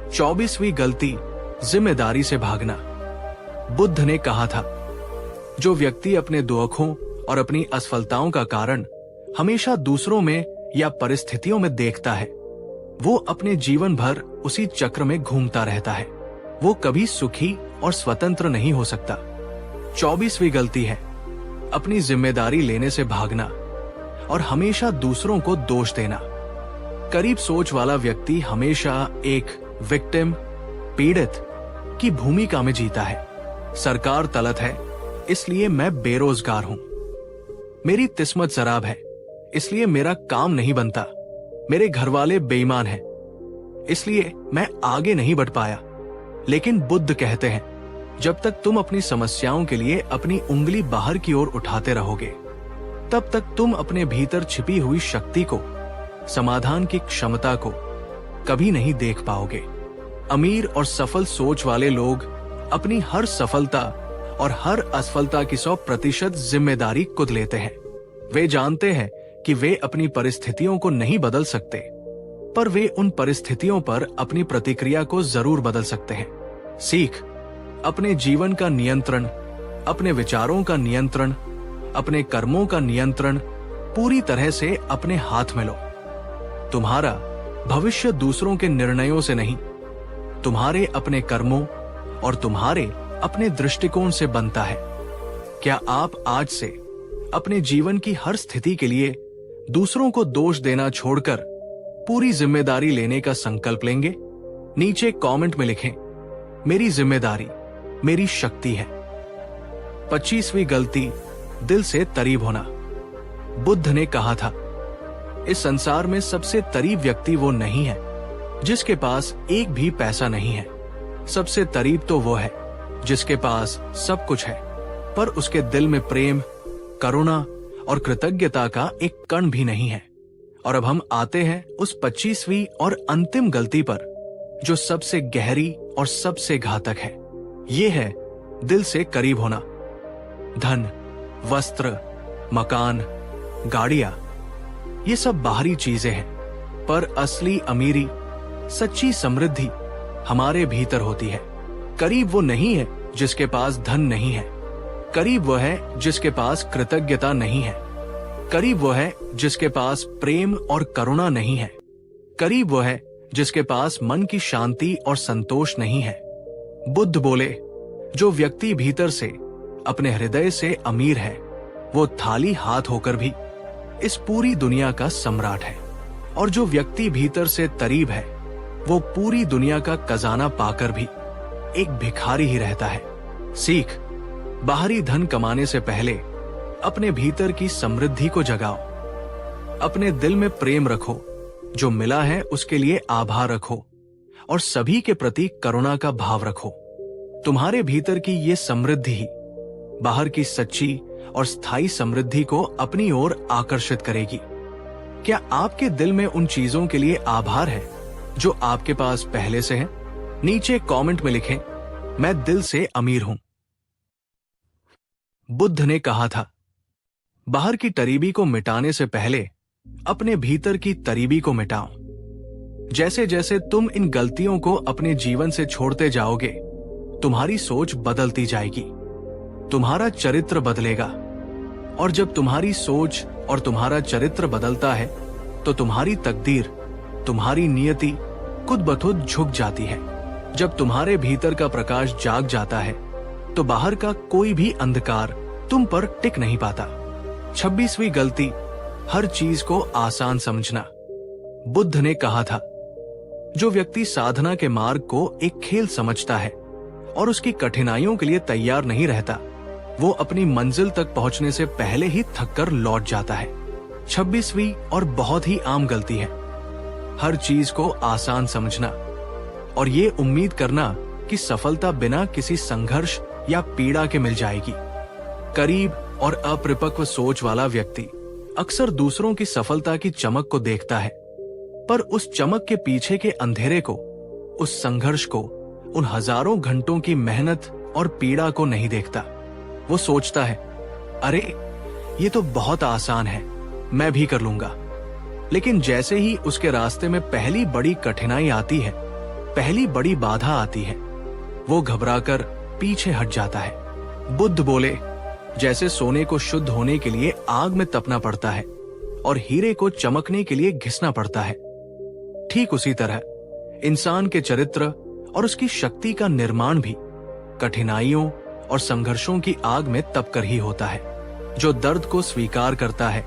24वीं गलती, जिम्मेदारी से भागना। बुद्ध ने कहा था, जो व्यक्ति अपने दुखों और अपनी असफलताओं का कारण हमेशा दूसरों में या परिस्थितियों में देखता है, वो अपने जीवन भर उसी चक्र में घूमता रहता है। वो कभी सुखी और स्वतंत्र नहीं हो सकता। 24वीं गलती है अपनी जिम्मेदारी लेने से भागना और हमेशा दूसरों को दोष देना। करीब सोच वाला व्यक्ति हमेशा एक विक्टिम, पीड़ित की भूमिका में जीता है। सरकार तलत है, इसलिए मैं बेरोजगार हूं। मेरी किस्मत शराब है, इसलिए मेरा काम नहीं बनता। मेरे घर वाले बेईमान हैं, इसलिए मैं आगे नहीं बढ़ पाया। लेकिन बुद्ध कहते हैं, जब तक तुम अपनी समस्याओं के लिए अपनी उंगली बाहर की ओर उठाते रहोगे, तब तक तुम अपने भीतर छिपी हुई शक्ति को, समाधान की क्षमता को कभी नहीं देख पाओगे। अमीर और सफल सोच वाले लोग अपनी हर सफलता और हर असफलता की 100% जिम्मेदारी खुद लेते हैं। वे जानते हैं कि वे अपनी परिस्थितियों को नहीं बदल सकते, पर वे उन परिस्थितियों पर अपनी प्रतिक्रिया को जरूर बदल सकते हैं। सीख, अपने जीवन का नियंत्रण, अपने विचारों का नियंत्रण, अपने कर्मों का नियंत्रण पूरी तरह से अपने हाथ में लो। तुम्हारा भविष्य दूसरों के निर्णयों से नहीं, तुम्हारे अपने कर्मों और तुम्हारे अपने दृष्टिकोण से बनता है। क्या आप आज से अपने जीवन की हर स्थिति के लिए दूसरों को दोष देना छोड़कर पूरी जिम्मेदारी लेने का संकल्प लेंगे? नीचे कमेंट में लिखें, मेरी जिम्मेदारी मेरी शक्ति है। 25वीं गलती, दिल से करीब होना। बुद्ध ने कहा था, इस संसार में सबसे करीब व्यक्ति वो नहीं है जिसके पास एक भी पैसा नहीं है। सबसे करीब तो वो है जिसके पास सब कुछ है, पर उसके दिल में प्रेम, करुणा और कृतज्ञता का एक कण भी नहीं है। और अब हम आते हैं उस 25वीं और अंतिम गलती पर, जो सबसे गहरी और सबसे घातक है। ये है दिल से करीब होना। धन, वस्त्र, मकान, गाड़ियां, ये सब बाहरी चीजें हैं, पर असली अमीरी, सच्ची समृद्धि हमारे भीतर होती है। करीब वो नहीं है जिसके पास धन नहीं है, करीब वो है जिसके पास कृतज्ञता नहीं है, करीब वो है जिसके पास प्रेम और करुणा नहीं है, करीब वो है जिसके पास मन की शांति और संतोष नहीं है। बुद्ध बोले, जो व्यक्ति भीतर से अपने हृदय से अमीर है, वो थाली हाथ होकर भी इस पूरी दुनिया का सम्राट है। और जो व्यक्ति भीतर से करीब है, वो पूरी दुनिया का खजाना पाकर भी एक भिखारी ही रहता है। सीख, बाहरी धन कमाने से पहले अपने भीतर की समृद्धि को जगाओ। अपने दिल में प्रेम रखो, जो मिला है उसके लिए आभार रखो, और सभी के प्रति करुणा का भाव रखो। तुम्हारे भीतर की ये समृद्धि ही बाहर की सच्ची और स्थायी समृद्धि को अपनी ओर आकर्षित करेगी। क्या आपके दिल में उन चीजों के लिए आभार है जो आपके पास पहले से है? नीचे कमेंट में लिखें, मैं दिल से अमीर हूं। बुद्ध ने कहा था, बाहर की करीबी को मिटाने से पहले अपने भीतर की करीबी को मिटाओ। जैसे जैसे तुम इन गलतियों को अपने जीवन से छोड़ते जाओगे, तुम्हारी सोच बदलती जाएगी, तुम्हारा चरित्र बदलेगा। और जब तुम्हारी सोच और तुम्हारा चरित्र बदलता है, तो तुम्हारी तकदीर, तुम्हारी नियति खुद ब खुद झुक जाती है। जब तुम्हारे भीतर का प्रकाश जाग जाता है, तो बाहर का कोई भी अंधकार तुम पर टिक नहीं पाता। 26वीं गलती, हर चीज को आसान समझना। बुद्ध ने कहा था, जो व्यक्ति साधना के मार्ग को एक खेल समझता है और उसकी कठिनाइयों के लिए तैयार नहीं रहता, वो अपनी मंजिल तक पहुंचने से पहले ही थककर लौट जाता है। 26वीं और बहुत ही आम गलती है, हर चीज को आसान समझना और ये उम्मीद करना कि सफलता बिना किसी संघर्ष या पीड़ा के मिल जाएगी। करीब और अपरिपक्व सोच वाला व्यक्ति अक्सर दूसरों की सफलता की चमक को देखता है, पर उस चमक के पीछे के अंधेरे को, उस संघर्ष को, उन हजारों घंटों की मेहनत और पीड़ा को नहीं देखता। वो सोचता है, अरे ये तो बहुत आसान है, मैं भी कर लूंगा। लेकिन जैसे ही उसके रास्ते में पहली बड़ी कठिनाई आती है, पहली बड़ी बाधा आती है, वो घबराकर पीछे हट जाता है। बुद्ध बोले, जैसे सोने को शुद्ध होने के लिए आग में तपना पड़ता है और हीरे को चमकने के लिए घिसना पड़ता है, ठीक उसी तरह इंसान के चरित्र और उसकी शक्ति का निर्माण भी कठिनाइयों और संघर्षों की आग में तपकर ही होता है। जो दर्द को स्वीकार करता है,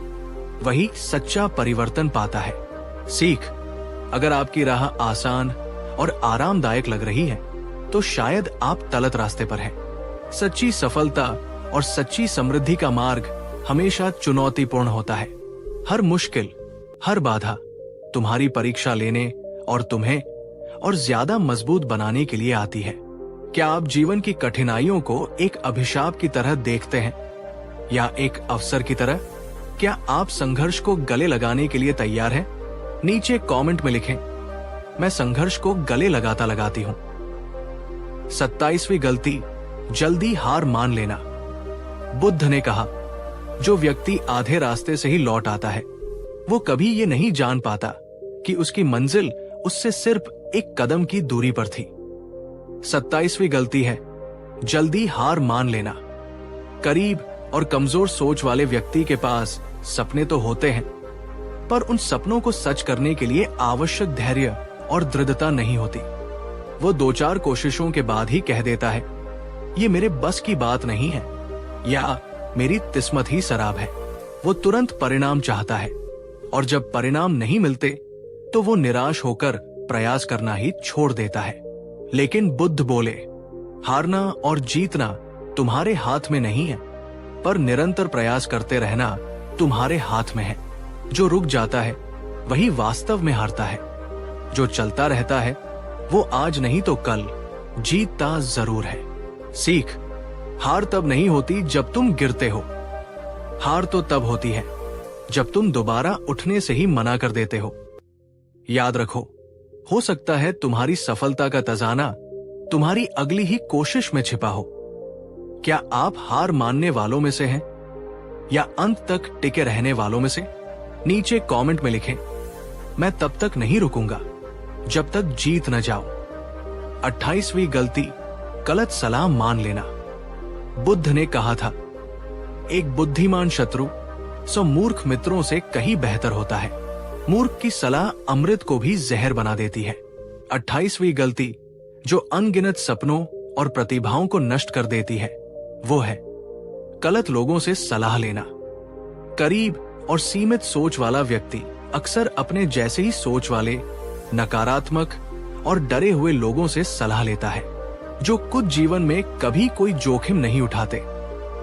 वही सच्चा परिवर्तन पाता है। सीख, अगर आपकी राह आसान और आरामदायक लग रही है, तो शायद आप गलत रास्ते पर हैं। सच्ची सफलता और सच्ची समृद्धि का मार्ग हमेशा चुनौतीपूर्ण होता है। हर मुश्किल, हर बाधा तुम्हारी परीक्षा लेने और तुम्हें और ज्यादा मजबूत बनाने के लिए आती है। क्या आप जीवन की कठिनाइयों को एक अभिशाप की तरह देखते हैं या एक अवसर की तरह? क्या आप संघर्ष को गले लगाने के लिए तैयार हैं? नीचे कमेंट में लिखें, मैं संघर्ष को गले लगाता लगाती हूं। 27वीं गलती, जल्दी हार मान लेना। बुद्ध ने कहा, जो व्यक्ति आधे रास्ते से ही लौट आता है, वो कभी ये नहीं जान पाता कि उसकी मंजिल उससे सिर्फ एक कदम की दूरी पर थी। 27वीं गलती है, जल्दी हार मान लेना। करीब और कमजोर सोच वाले व्यक्ति के पास सपने तो होते हैं, पर उन सपनों को सच करने के लिए आवश्यक धैर्य और दृढ़ता नहीं होती। वो 2-4 कोशिशों के बाद ही कह देता है, ये मेरे बस की बात नहीं है, या मेरी किस्मत ही शराब है। वो तुरंत परिणाम चाहता है, और जब परिणाम नहीं मिलते तो वो निराश होकर प्रयास करना ही छोड़ देता है। लेकिन बुद्ध बोले, हारना और जीतना तुम्हारे हाथ में नहीं है, पर निरंतर प्रयास करते रहना तुम्हारे हाथ में है। जो रुक जाता है वही वास्तव में हारता है। जो चलता रहता है वो आज नहीं तो कल जीतता जरूर है। सीख, हार तब नहीं होती जब तुम गिरते हो। हार तो तब होती है जब तुम दोबारा उठने से ही मना कर देते हो। याद रखो, हो सकता है तुम्हारी सफलता का खजाना तुम्हारी अगली ही कोशिश में छिपा हो। क्या आप हार मानने वालों में से हैं या अंत तक टिके रहने वालों में से? नीचे कमेंट में लिखें, मैं तब तक नहीं रुकूंगा जब तक जीत न जाऊं। 28वीं गलती, गलत सलाह मान लेना। बुद्ध ने कहा था, एक बुद्धिमान शत्रु 100 मूर्ख मित्रों से कहीं बेहतर होता है। मूर्ख की सलाह अमृत को भी जहर बना देती है। 28वीं गलती जो अनगिनत सपनों और प्रतिभाओं को नष्ट कर देती है, वो है गलत लोगों से सलाह लेना। करीब और सीमित सोच वाला व्यक्ति अक्सर अपने जैसे ही सोच वाले नकारात्मक और डरे हुए लोगों से सलाह लेता है, जो खुद जीवन में कभी कोई जोखिम नहीं उठाते,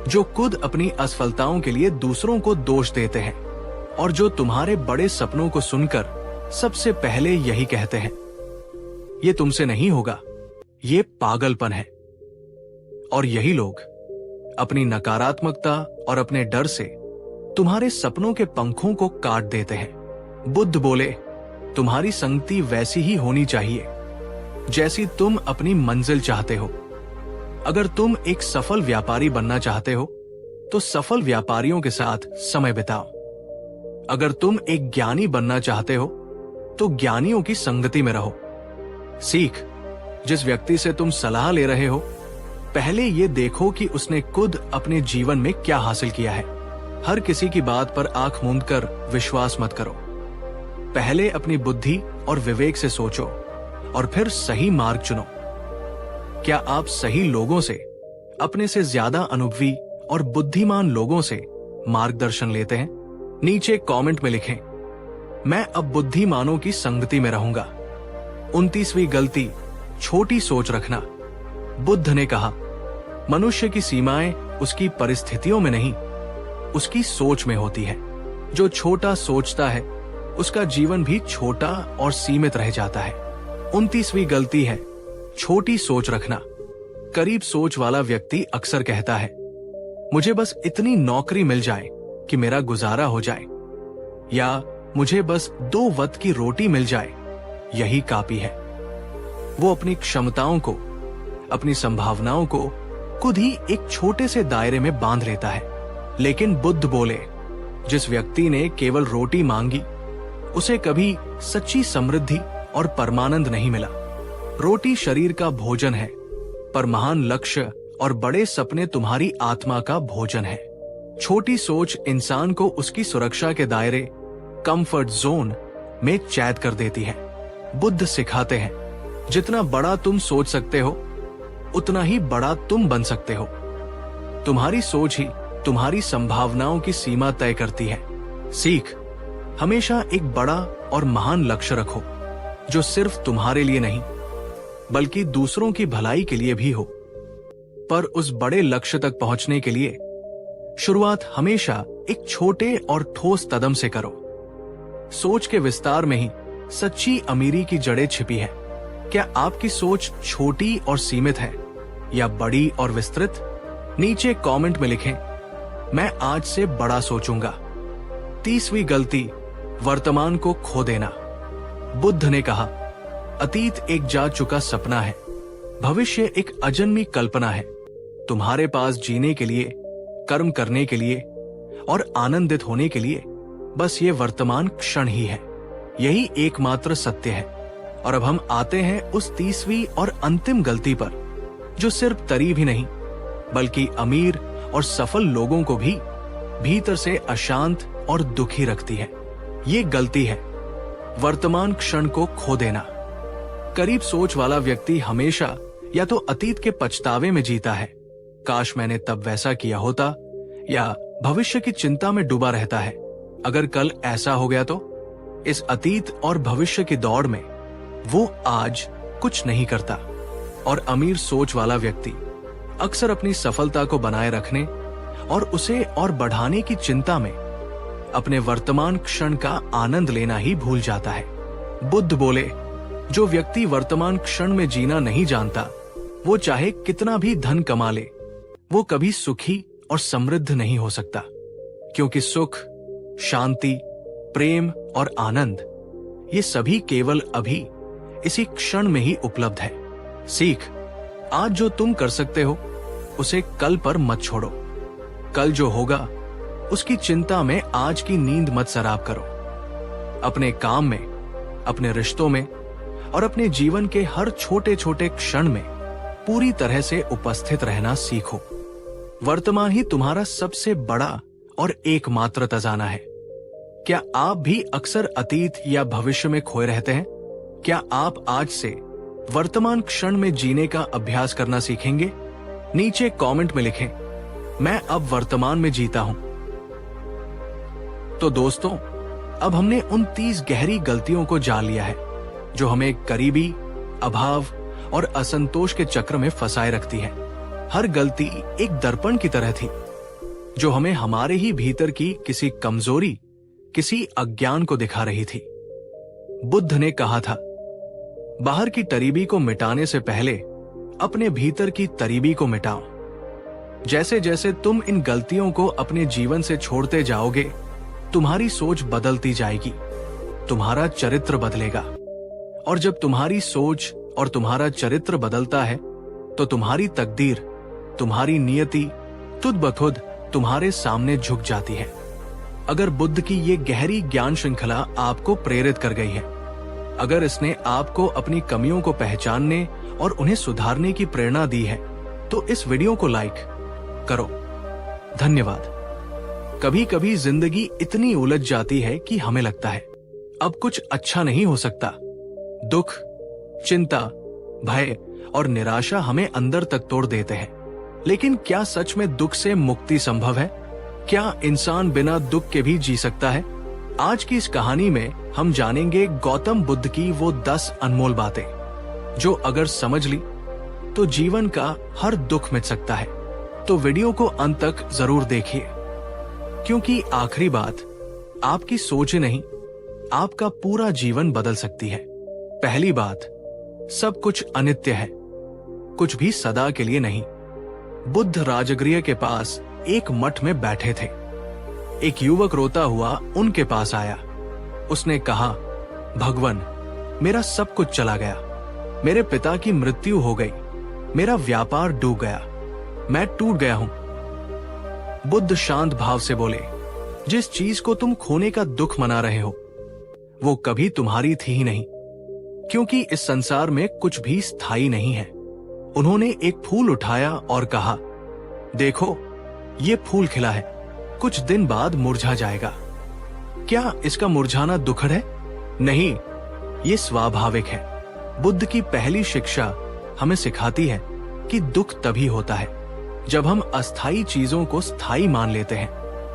जो खुद अपनी असफलताओं के लिए दूसरों को दोष देते हैं, और जो तुम्हारे बड़े सपनों को सुनकर सबसे पहले यही कहते हैं, ये तुमसे नहीं होगा, ये पागलपन है। और यही लोग अपनी नकारात्मकता और अपने डर से तुम्हारे सपनों के पंखों को काट देते हैं। बुद्ध बोले, तुम्हारी संगति वैसी ही होनी चाहिए जैसी तुम अपनी मंजिल चाहते हो। अगर तुम एक सफल व्यापारी बनना चाहते हो तो सफल व्यापारियों के साथ समय बिताओ। अगर तुम एक ज्ञानी बनना चाहते हो तो ज्ञानियों की संगति में रहो। सीख, जिस व्यक्ति से तुम सलाह ले रहे हो, पहले ये देखो कि उसने खुद अपने जीवन में क्या हासिल किया है। हर किसी की बात पर आंख मूंद कर विश्वास मत करो। पहले अपनी बुद्धि और विवेक से सोचो और फिर सही मार्ग चुनो। क्या आप सही लोगों से, अपने से ज्यादा अनुभवी और बुद्धिमान लोगों से मार्गदर्शन लेते हैं? नीचे कमेंट में लिखें, मैं अब बुद्धिमानों की संगति में रहूंगा। 29वीं गलती, छोटी सोच रखना। बुद्ध ने कहा, मनुष्य की सीमाएं उसकी परिस्थितियों में नहीं, उसकी सोच में होती है। जो छोटा सोचता है उसका जीवन भी छोटा और सीमित रह जाता है। 29वीं गलती है छोटी सोच रखना। करीब सोच वाला व्यक्ति अक्सर कहता है, मुझे बस इतनी नौकरी मिल जाए कि मेरा गुजारा हो जाए, या मुझे बस 2 वक्त की रोटी मिल जाए, यही काफी है। वो अपनी क्षमताओं को, अपनी संभावनाओं को खुद ही एक छोटे से दायरे में बांध लेता है। लेकिन बुद्ध बोले, जिस व्यक्ति ने केवल रोटी मांगी उसे कभी सच्ची समृद्धि और परमानंद नहीं मिला। रोटी शरीर का भोजन है, पर महान लक्ष्य और बड़े सपने तुम्हारी आत्मा का भोजन है। छोटी सोच इंसान को उसकी सुरक्षा के दायरे, कंफर्ट जोन में कैद कर देती है। बुद्ध सिखाते हैं, जितना बड़ा तुम सोच सकते हो उतना ही बड़ा तुम बन सकते हो। तुम्हारी सोच ही तुम्हारी संभावनाओं की सीमा तय करती है। सीख, हमेशा एक बड़ा और महान लक्ष्य रखो, जो सिर्फ तुम्हारे लिए नहीं बल्कि दूसरों की भलाई के लिए भी हो। पर उस बड़े लक्ष्य तक पहुंचने के लिए शुरुआत हमेशा एक छोटे और ठोस कदम से करो। सोच के विस्तार में ही सच्ची अमीरी की जड़ें छिपी है। क्या आपकी सोच छोटी और सीमित है या बड़ी और विस्तृत? नीचे कमेंट में लिखें, मैं आज से बड़ा सोचूंगा। 30वीं गलती, वर्तमान को खो देना। बुद्ध ने कहा, अतीत एक जा चुका सपना है, भविष्य एक अजन्मी कल्पना है। तुम्हारे पास जीने के लिए, कर्म करने के लिए और आनंदित होने के लिए बस ये वर्तमान क्षण ही है। यही एकमात्र सत्य है। और अब हम आते हैं उस 30वीं और अंतिम गलती पर, जो सिर्फ करीब ही नहीं बल्कि अमीर और सफल लोगों को भी भीतर से अशांत और दुखी रखती है। ये गलती है, वर्तमान क्षण को खो देना। करीब सोच वाला व्यक्ति हमेशा या तो अतीत के पछतावे में जीता है, काश मैंने तब वैसा किया होता, या भविष्य की चिंता में डूबा रहता है, अगर कल ऐसा हो गया तो। इस अतीत और भविष्य की दौड़ में वो आज कुछ नहीं करता। और अमीर सोच वाला व्यक्ति अक्सर अपनी सफलता को बनाए रखने और उसे और बढ़ाने की चिंता में अपने वर्तमान क्षण का आनंद लेना ही भूल जाता है। बुद्ध बोले, जो व्यक्ति वर्तमान क्षण में जीना नहीं जानता, वो चाहे कितना भी धन कमा ले, वो कभी सुखी और समृद्ध नहीं हो सकता। क्योंकि सुख, शांति, प्रेम और आनंद ये सभी केवल अभी इसी क्षण में ही उपलब्ध है। सीख, आज जो तुम कर सकते हो उसे कल पर मत छोड़ो। कल जो होगा उसकी चिंता में आज की नींद मत सराब करो। अपने काम में, अपने रिश्तों में और अपने जीवन के हर छोटे छोटे क्षण में पूरी तरह से उपस्थित रहना सीखो। वर्तमान ही तुम्हारा सबसे बड़ा और एकमात्र खजाना है। क्या आप भी अक्सर अतीत या भविष्य में खोए रहते हैं? क्या आप आज से वर्तमान क्षण में जीने का अभ्यास करना सीखेंगे? नीचे कमेंट में लिखें, मैं अब वर्तमान में जीता हूं। तो दोस्तों, अब हमने उन 30 गहरी गलतियों को जान लिया है जो हमें गरीबी, अभाव और असंतोष के चक्र में फंसाए रखती है। हर गलती एक दर्पण की तरह थी जो हमें हमारे ही भीतर की किसी कमजोरी, किसी अज्ञान को दिखा रही थी। बुद्ध ने कहा था, बाहर की तरीबी को मिटाने से पहले अपने भीतर की तरीबी को मिटाओ। जैसे जैसे तुम इन गलतियों को अपने जीवन से छोड़ते जाओगे, तुम्हारी सोच बदलती जाएगी, तुम्हारा चरित्र बदलेगा। और जब तुम्हारी सोच और तुम्हारा चरित्र बदलता है तो तुम्हारी तकदीर, तुम्हारी नियति खुद ब खुद तुम्हारे सामने झुक जाती है। अगर बुद्ध की ये गहरी ज्ञान श्रृंखला आपको प्रेरित कर गई है, अगर इसने आपको अपनी कमियों को पहचानने और उन्हें सुधारने की प्रेरणा दी है, तो इस वीडियो को लाइक करो। धन्यवाद। कभी कभी जिंदगी इतनी उलझ जाती है कि हमें लगता है अब कुछ अच्छा नहीं हो सकता। दुख, चिंता, भय और निराशा हमें अंदर तक तोड़ देते हैं। लेकिन क्या सच में दुख से मुक्ति संभव है? क्या इंसान बिना दुख के भी जी सकता है? आज की इस कहानी में हम जानेंगे गौतम बुद्ध की वो 10 अनमोल बातें जो अगर समझ ली तो जीवन का हर दुख मिट सकता है। तो वीडियो को अंत तक जरूर देखिए, क्योंकि आखिरी बात आपकी सोच नहीं, आपका पूरा जीवन बदल सकती है। पहली बात, सब कुछ अनित्य है, कुछ भी सदा के लिए नहीं। बुद्ध राजगृह के पास एक मठ में बैठे थे। एक युवक रोता हुआ उनके पास आया। उसने कहा, भगवान, मेरा सब कुछ चला गया, मेरे पिता की मृत्यु हो गई, मेरा व्यापार डूब गया, मैं टूट गया हूं। बुद्ध शांत भाव से बोले, जिस चीज को तुम खोने का दुख मना रहे हो वो कभी तुम्हारी थी ही नहीं, क्योंकि इस संसार में कुछ भी स्थायी नहीं है। उन्होंने एक फूल उठाया और कहा, देखो, ये फूल खिला है, कुछ दिन बाद मुरझा जाएगा। क्या इसका मुरझाना दुखद है? नहीं, ये स्वाभाविक है। बुद्ध की पहली शिक्षा हमें सिखाती है कि दुख तभी होता है जब हम अस्थायी चीजों को स्थायी मान लेते हैं।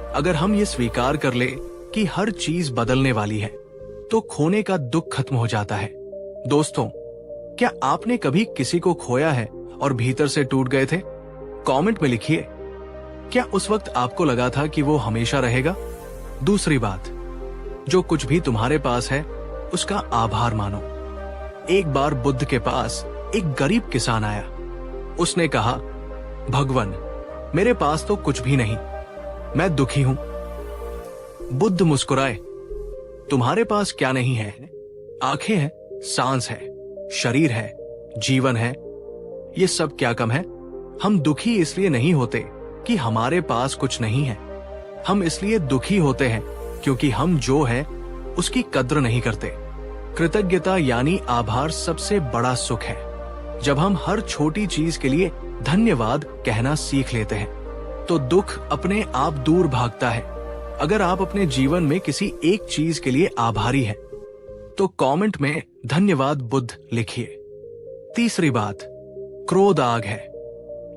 अगर हम ये स्वीकार कर ले कि हर चीज बदलने वाली है, तो खोने का दुख खत्म हो जाता है। दोस्तों, क्या आपने कभी किसी को खोया है और भीतर से टूट गए थे? कमेंट में लिखिए, क्या उस वक्त आपको लगा था कि वो हमेशा रहेगा? दूसरी बात, जो कुछ भी तुम्हारे पास है उसका आभार मानो। एक बार बुद्ध के पास एक गरीब किसान आया। उसने कहा, भगवान, मेरे पास तो कुछ भी नहीं, मैं दुखी हूं। बुद्ध मुस्कुराए, तुम्हारे पास क्या नहीं है? आंखें हैं, सांस है, शरीर है, जीवन है, ये सब क्या कम है? हम दुखी इसलिए नहीं होते कि हमारे पास कुछ नहीं है, हम इसलिए दुखी होते हैं क्योंकि हम जो है उसकी कद्र नहीं करते। कृतज्ञता यानी आभार सबसे बड़ा सुख है। जब हम हर छोटी चीज के लिए धन्यवाद कहना सीख लेते हैं तो दुख अपने आप दूर भागता है अगर आप अपने जीवन में किसी एक चीज के लिए आभारी हैं, तो कमेंट में धन्यवाद बुद्ध लिखिए। तीसरी बात, क्रोध आग है।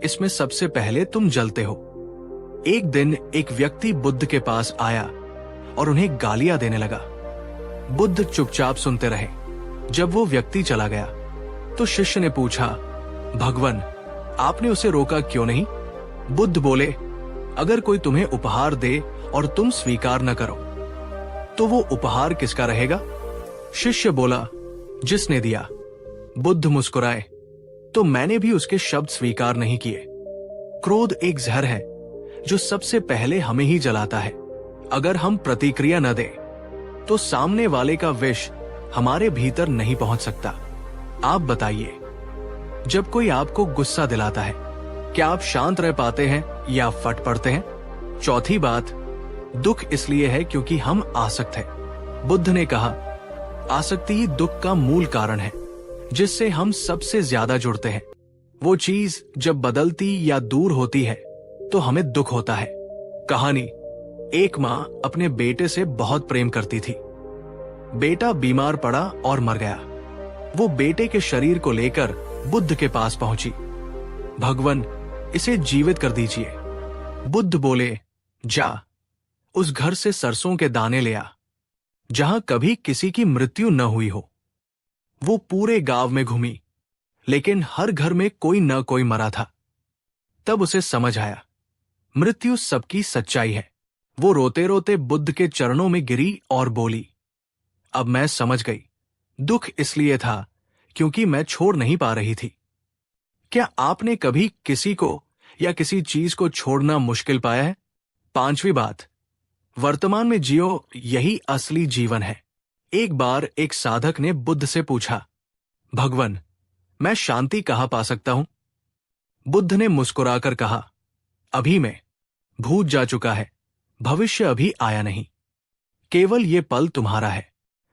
इसमें सबसे पहले तुम जलते हो। एक दिन एक व्यक्ति बुद्ध के पास आया और उन्हें गालियां देने लगा। बुद्ध चुपचाप सुनते रहे। जब वो व्यक्ति चला गया तो शिष्य ने पूछा, भगवन, आपने उसे रोका क्यों नहीं? बुद्ध बोले, अगर कोई तुम्हें उपहार दे और तुम स्वीकार न करो तो वो उपहार किसका रहेगा? शिष्य बोला, जिसने दिया। बुद्ध मुस्कुराए, तो मैंने भी उसके शब्द स्वीकार नहीं किए। क्रोध एक जहर है जो सबसे पहले हमें ही जलाता है। अगर हम प्रतिक्रिया न दें तो सामने वाले का विष हमारे भीतर नहीं पहुंच सकता। आप बताइए, जब कोई आपको गुस्सा दिलाता है, क्या आप शांत रह पाते हैं या फट पड़ते हैं? चौथी बात, दुख इसलिए है क्योंकि हम आसक्त हैं। बुद्ध ने कहा, आसक्ति ही दुख का मूल कारण है, जिससे हम सबसे ज्यादा जुड़ते हैं। वो चीज जब बदलती या दूर होती है तो हमें दुख होता है। कहानी, एक माँ अपने बेटे से बहुत प्रेम करती थी। बेटा बीमार पड़ा और मर गया। वो बेटे के शरीर को लेकर बुद्ध के पास पहुंची। भगवन, इसे जीवित कर दीजिए। बुद्ध बोले, जा, उस घर से सरसों के दाने ले आ जहां कभी किसी की मृत्यु न हुई हो। वो पूरे गांव में घूमी, लेकिन हर घर में कोई न कोई मरा था। तब उसे समझ आया, मृत्यु सबकी सच्चाई है। वो रोते रोते बुद्ध के चरणों में गिरी और बोली, अब मैं समझ गई, दुख इसलिए था क्योंकि मैं छोड़ नहीं पा रही थी। क्या आपने कभी किसी को या किसी चीज को छोड़ना मुश्किल पाया है? पांचवी बात, वर्तमान में जियो, यही असली जीवन है। एक बार एक साधक ने बुद्ध से पूछा, भगवन, मैं शांति कहां पा सकता हूं? बुद्ध ने मुस्कुराकर कहा, अभी में, भूत जा चुका है, भविष्य अभी आया नहीं। केवल ये पल तुम्हारा है।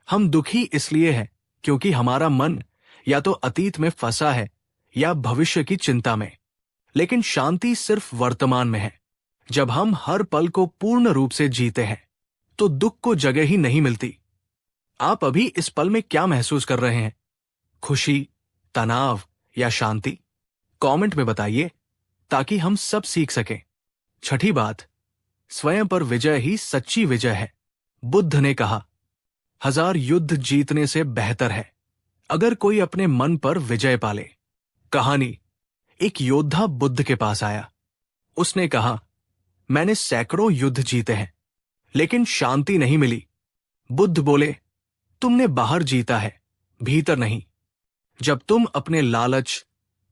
हम दुखी इसलिए हैं क्योंकि हमारा मन या तो अतीत में फंसा है या भविष्य की चिंता में। लेकिन शांति सिर्फ वर्तमान में है। जब हम हर पल को पूर्ण रूप से जीते हैं तो दुख को जगह ही नहीं मिलती। आप अभी इस पल में क्या महसूस कर रहे हैं? खुशी, तनाव या शांति? कमेंट में बताइए ताकि हम सब सीख सकें। छठी बात, स्वयं पर विजय ही सच्ची विजय है। बुद्ध ने कहा, 1000 युद्ध जीतने से बेहतर है अगर कोई अपने मन पर विजय पाले। कहानी, एक योद्धा बुद्ध के पास आया। उसने कहा, मैंने सैकड़ों युद्ध जीते हैं लेकिन शांति नहीं मिली। बुद्ध बोले, तुमने बाहर जीता है, भीतर नहीं। जब तुम अपने लालच,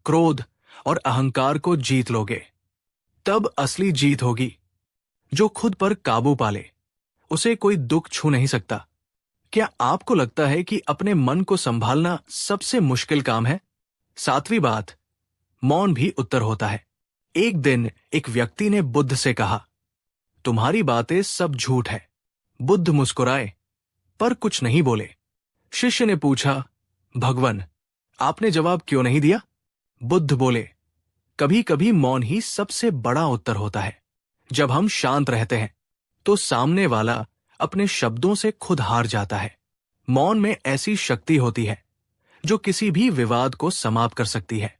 क्रोध और अहंकार को जीत लोगे तब असली जीत होगी। जो खुद पर काबू पाले उसे कोई दुख छू नहीं सकता। क्या आपको लगता है कि अपने मन को संभालना सबसे मुश्किल काम है? सातवीं बात, मौन भी उत्तर होता है। एक दिन एक व्यक्ति ने बुद्ध से कहा, तुम्हारी बातें सब झूठ है। बुद्ध मुस्कुराए पर कुछ नहीं बोले। शिष्य ने पूछा, भगवन, आपने जवाब क्यों नहीं दिया? बुद्ध बोले, कभी कभी मौन ही सबसे बड़ा उत्तर होता है। जब हम शांत रहते हैं तो सामने वाला अपने शब्दों से खुद हार जाता है। मौन में ऐसी शक्ति होती है जो किसी भी विवाद को समाप्त कर सकती है।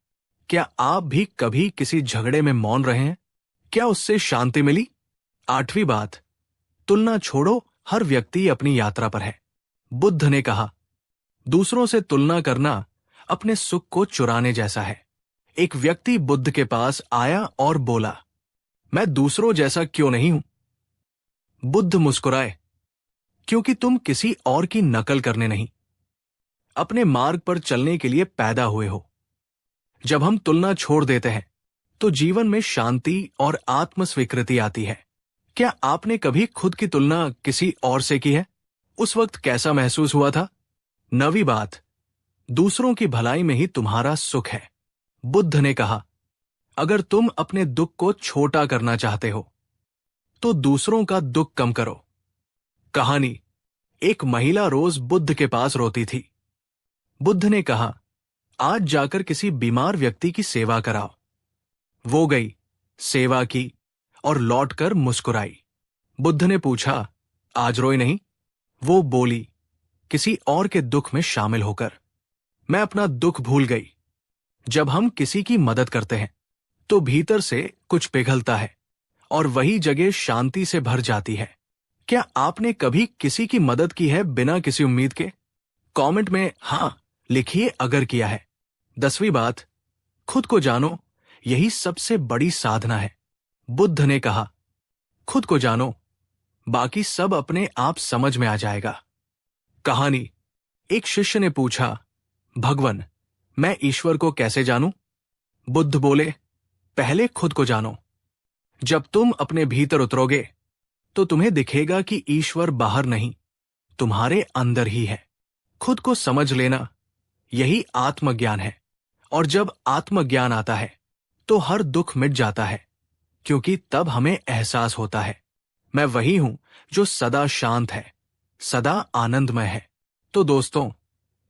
क्या आप भी कभी किसी झगड़े में मौन रहे हैं? क्या उससे शांति मिली? आठवीं बात, तुलना छोड़ो, हर व्यक्ति अपनी यात्रा पर है। बुद्ध ने कहा, दूसरों से तुलना करना अपने सुख को चुराने जैसा है। एक व्यक्ति बुद्ध के पास आया और बोला, मैं दूसरों जैसा क्यों नहीं हूं? बुद्ध मुस्कुराए, क्योंकि तुम किसी और की नकल करने नहीं, अपने मार्ग पर चलने के लिए पैदा हुए हो। जब हम तुलना छोड़ देते हैं तो जीवन में शांति और आत्म स्वीकृति आती है। क्या आपने कभी खुद की तुलना किसी और से की है? उस वक्त कैसा महसूस हुआ था? नवीं बात, दूसरों की भलाई में ही तुम्हारा सुख है। बुद्ध ने कहा, अगर तुम अपने दुख को छोटा करना चाहते हो तो दूसरों का दुख कम करो। कहानी, एक महिला रोज बुद्ध के पास रोती थी। बुद्ध ने कहा, आज जाकर किसी बीमार व्यक्ति की सेवा कराओ। वो गई, सेवा की और लौटकर मुस्कुराई। बुद्ध ने पूछा, आज रोई नहीं? वो बोली, किसी और के दुख में शामिल होकर। मैं अपना दुख भूल गई। जब हम किसी की मदद करते हैं तो भीतर से कुछ पिघलता है और वही जगह शांति से भर जाती है। क्या आपने कभी किसी की मदद की है बिना किसी उम्मीद के? कमेंट में हां लिखिए अगर किया है। 10वीं बात, खुद को जानो, यही सबसे बड़ी साधना है। बुद्ध ने कहा, खुद को जानो, बाकी सब अपने आप समझ में आ जाएगा। कहानी, एक शिष्य ने पूछा, भगवन, मैं ईश्वर को कैसे जानूं? बुद्ध बोले, पहले खुद को जानो। जब तुम अपने भीतर उतरोगे तो तुम्हें दिखेगा कि ईश्वर बाहर नहीं, तुम्हारे अंदर ही है। खुद को समझ लेना, यही आत्मज्ञान है। और जब आत्मज्ञान आता है तो हर दुख मिट जाता है, क्योंकि तब हमें एहसास होता है, मैं वही हूं जो सदा शांत है, सदा आनंदमय है। तो दोस्तों,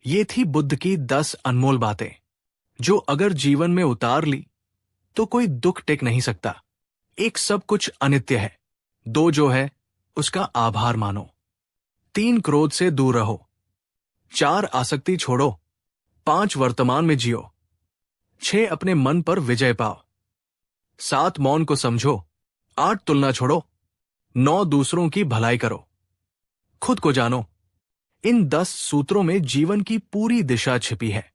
ये थी बुद्ध की 10 अनमोल बातें, जो अगर जीवन में उतार ली तो कोई दुख टिक नहीं सकता। एक, सब कुछ अनित्य है। 2, जो है उसका आभार मानो। 3, क्रोध से दूर रहो। 4, आसक्ति छोड़ो। 5, वर्तमान में जियो। 6, अपने मन पर विजय पाओ। 7, मौन को समझो। 8, तुलना छोड़ो। 9, दूसरों की भलाई करो। खुद को जानो। इन 10 सूत्रों में जीवन की पूरी दिशा छिपी है।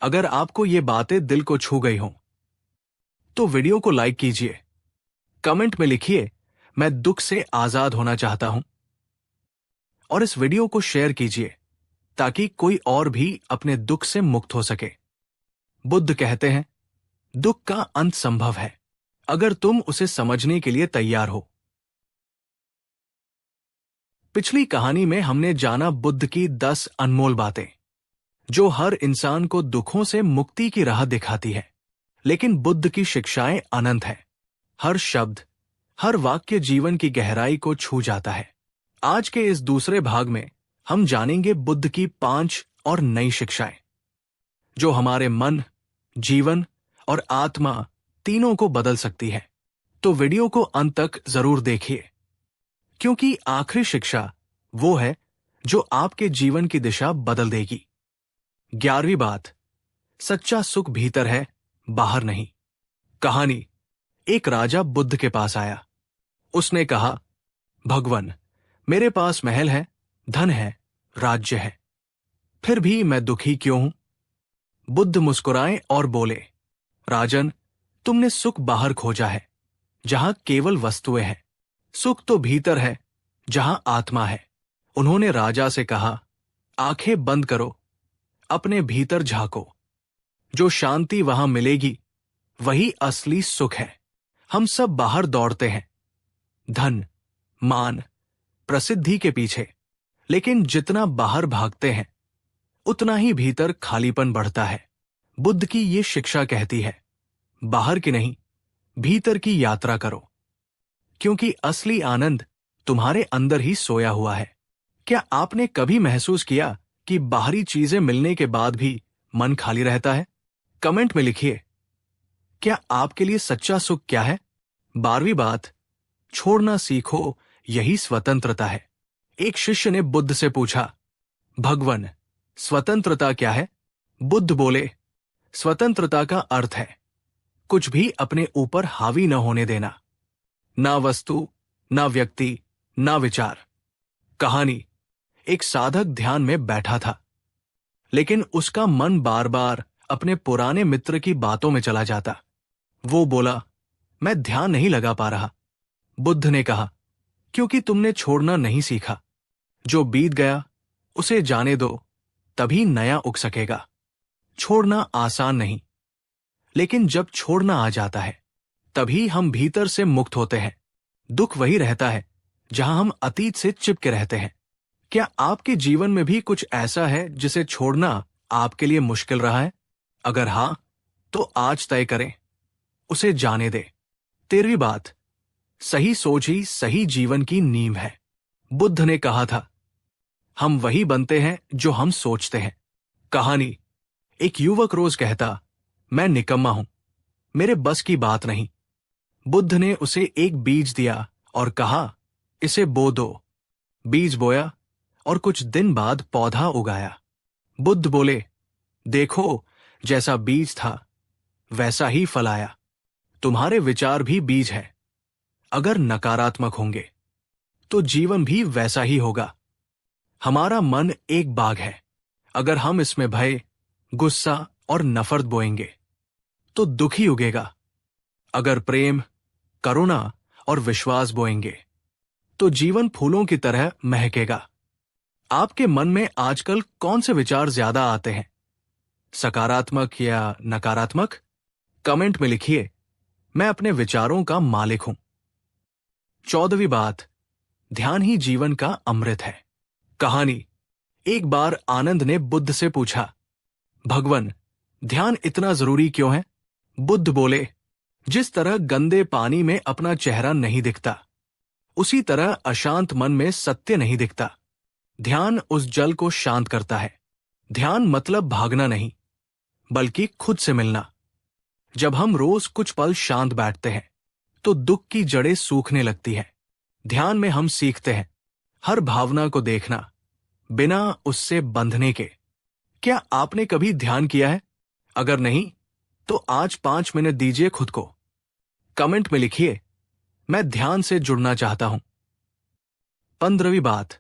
अगर आपको ये बातें दिल को छू गई हों तो वीडियो को लाइक कीजिए। कमेंट में लिखिए, मैं दुख से आजाद होना चाहता हूं। और इस वीडियो को शेयर कीजिए ताकि कोई और भी अपने दुख से मुक्त हो सके। बुद्ध कहते हैं, दुख का अंत संभव है अगर तुम उसे समझने के लिए तैयार हो। पिछली कहानी में हमने जाना बुद्ध की 10 अनमोल बातें, जो हर इंसान को दुखों से मुक्ति की राह दिखाती है। लेकिन बुद्ध की शिक्षाएं अनंत हैं। हर शब्द, हर वाक्य जीवन की गहराई को छू जाता है। आज के इस दूसरे भाग में हम जानेंगे बुद्ध की 5 और नई शिक्षाएं, जो हमारे मन, जीवन और आत्मा तीनों को बदल सकती है। तो वीडियो को अंत तक जरूर देखिए, क्योंकि आखिरी शिक्षा वो है जो आपके जीवन की दिशा बदल देगी। 11वीं बात, सच्चा सुख भीतर है, बाहर नहीं। कहानी, एक राजा बुद्ध के पास आया। उसने कहा, भगवन, मेरे पास महल है, धन है, राज्य है, फिर भी मैं दुखी क्यों हूं? बुद्ध मुस्कुराए और बोले, राजन, तुमने सुख बाहर खोजा है, जहां केवल वस्तुएं हैं। सुख तो भीतर है, जहां आत्मा है। उन्होंने राजा से कहा, आंखें बंद करो, अपने भीतर झांको। जो शांति वहां मिलेगी वही असली सुख है। हम सब बाहर दौड़ते हैं, धन, मान, प्रसिद्धि के पीछे, लेकिन जितना बाहर भागते हैं उतना ही भीतर खालीपन बढ़ता है। बुद्ध की ये शिक्षा कहती है, बाहर की नहीं, भीतर की यात्रा करो, क्योंकि असली आनंद तुम्हारे अंदर ही सोया हुआ है। क्या आपने कभी महसूस किया कि बाहरी चीजें मिलने के बाद भी मन खाली रहता है? कमेंट में लिखिए, क्या आपके लिए सच्चा सुख क्या है? 12वीं बात, छोड़ना सीखो, यही स्वतंत्रता है। एक शिष्य ने बुद्ध से पूछा, भगवन, स्वतंत्रता क्या है? बुद्ध बोले, स्वतंत्रता का अर्थ है कुछ भी अपने ऊपर हावी न होने देना, ना वस्तु, ना व्यक्ति, ना विचार। कहानी, एक साधक ध्यान में बैठा था, लेकिन उसका मन बार बार अपने पुराने मित्र की बातों में चला जाता। वो बोला, मैं ध्यान नहीं लगा पा रहा। बुद्ध ने कहा, क्योंकि तुमने छोड़ना नहीं सीखा। जो बीत गया उसे जाने दो, तभी नया उग सकेगा। छोड़ना आसान नहीं, लेकिन जब छोड़ना आ जाता है तभी हम भीतर से मुक्त होते हैं। दुख वही रहता है जहां हम अतीत से चिपके रहते हैं। क्या आपके जीवन में भी कुछ ऐसा है जिसे छोड़ना आपके लिए मुश्किल रहा है? अगर हां, तो आज तय करें, उसे जाने दे। 13वीं बात, सही सोच ही सही जीवन की नींव है। बुद्ध ने कहा था, हम वही बनते हैं जो हम सोचते हैं। कहानी, एक युवक रोज कहता, मैं निकम्मा हूं, मेरे बस की बात नहीं। बुद्ध ने उसे एक बीज दिया और कहा, इसे बो दो। बीज बोया और कुछ दिन बाद पौधा उगाया। बुद्ध बोले, देखो, जैसा बीज था वैसा ही फल आया। तुम्हारे विचार भी बीज है। अगर नकारात्मक होंगे तो जीवन भी वैसा ही होगा। हमारा मन एक बाग है। अगर हम इसमें भय, गुस्सा और नफरत बोएंगे तो दुखी उगेगा। अगर प्रेम, करुणा और विश्वास बोएंगे तो जीवन फूलों की तरह महकेगा। आपके मन में आजकल कौन से विचार ज्यादा आते हैं, सकारात्मक या नकारात्मक? कमेंट में लिखिए। मैं अपने विचारों का मालिक हूं। 14वीं बात, ध्यान ही जीवन का अमृत है। कहानी। एक बार आनंद ने बुद्ध से पूछा, भगवन, ध्यान इतना जरूरी क्यों है? बुद्ध बोले, जिस तरह गंदे पानी में अपना चेहरा नहीं दिखता, उसी तरह अशांत मन में सत्य नहीं दिखता। ध्यान उस जल को शांत करता है। ध्यान मतलब भागना नहीं, बल्कि खुद से मिलना। जब हम रोज कुछ पल शांत बैठते हैं तो दुख की जड़ें सूखने लगती हैं। ध्यान में हम सीखते हैं हर भावना को देखना बिना उससे बंधने के। क्या आपने कभी ध्यान किया है? अगर नहीं तो आज 5 मिनट दीजिए खुद को। कमेंट में लिखिए, मैं ध्यान से जुड़ना चाहता हूं। 15वीं बात,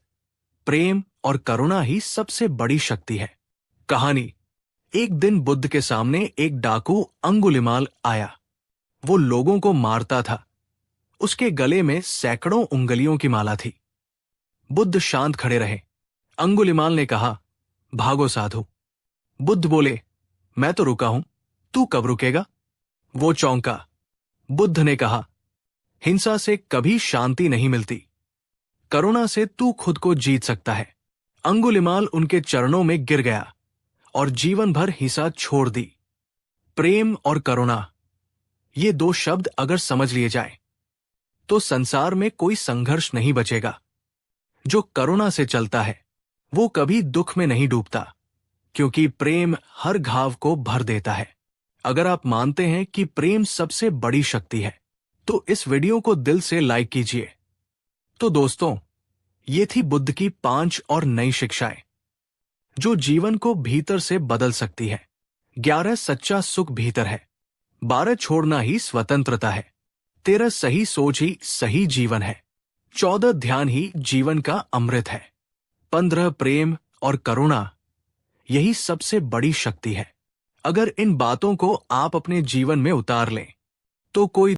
प्रेम और करुणा ही सबसे बड़ी शक्ति है। कहानी। एक दिन बुद्ध के सामने एक डाकू अंगुलिमाल आया। वो लोगों को मारता था। उसके गले में सैकड़ों उंगलियों की माला थी। बुद्ध शांत खड़े रहे। अंगुलिमाल ने कहा, भागो साधु। बुद्ध बोले, मैं तो रुका हूं, तू कब रुकेगा? वो चौंका। बुद्ध ने कहा, हिंसा से कभी शांति नहीं मिलती, करुणा से तू खुद को जीत सकता है। अंगुलिमाल उनके चरणों में गिर गया और जीवन भर हिंसा छोड़ दी। प्रेम और करुणा, ये 2 शब्द अगर समझ लिए जाए तो संसार में कोई संघर्ष नहीं बचेगा। जो करुणा से चलता है वो कभी दुख में नहीं डूबता, क्योंकि प्रेम हर घाव को भर देता है। अगर आप मानते हैं कि प्रेम सबसे बड़ी शक्ति है तो इस वीडियो को दिल से लाइक कीजिए। तो दोस्तों, ये थी बुद्ध की 5 और नई शिक्षाएं जो जीवन को भीतर से बदल सकती है। 11 सच्चा सुख भीतर है। 12 छोड़ना ही स्वतंत्रता है। 13 सही सोच ही सही जीवन है। 14 ध्यान ही जीवन का अमृत है। 15 प्रेम और करुणा, यही सबसे बड़ी शक्ति है। अगर इन बातों को आप अपने जीवन में उतार लें तो कोई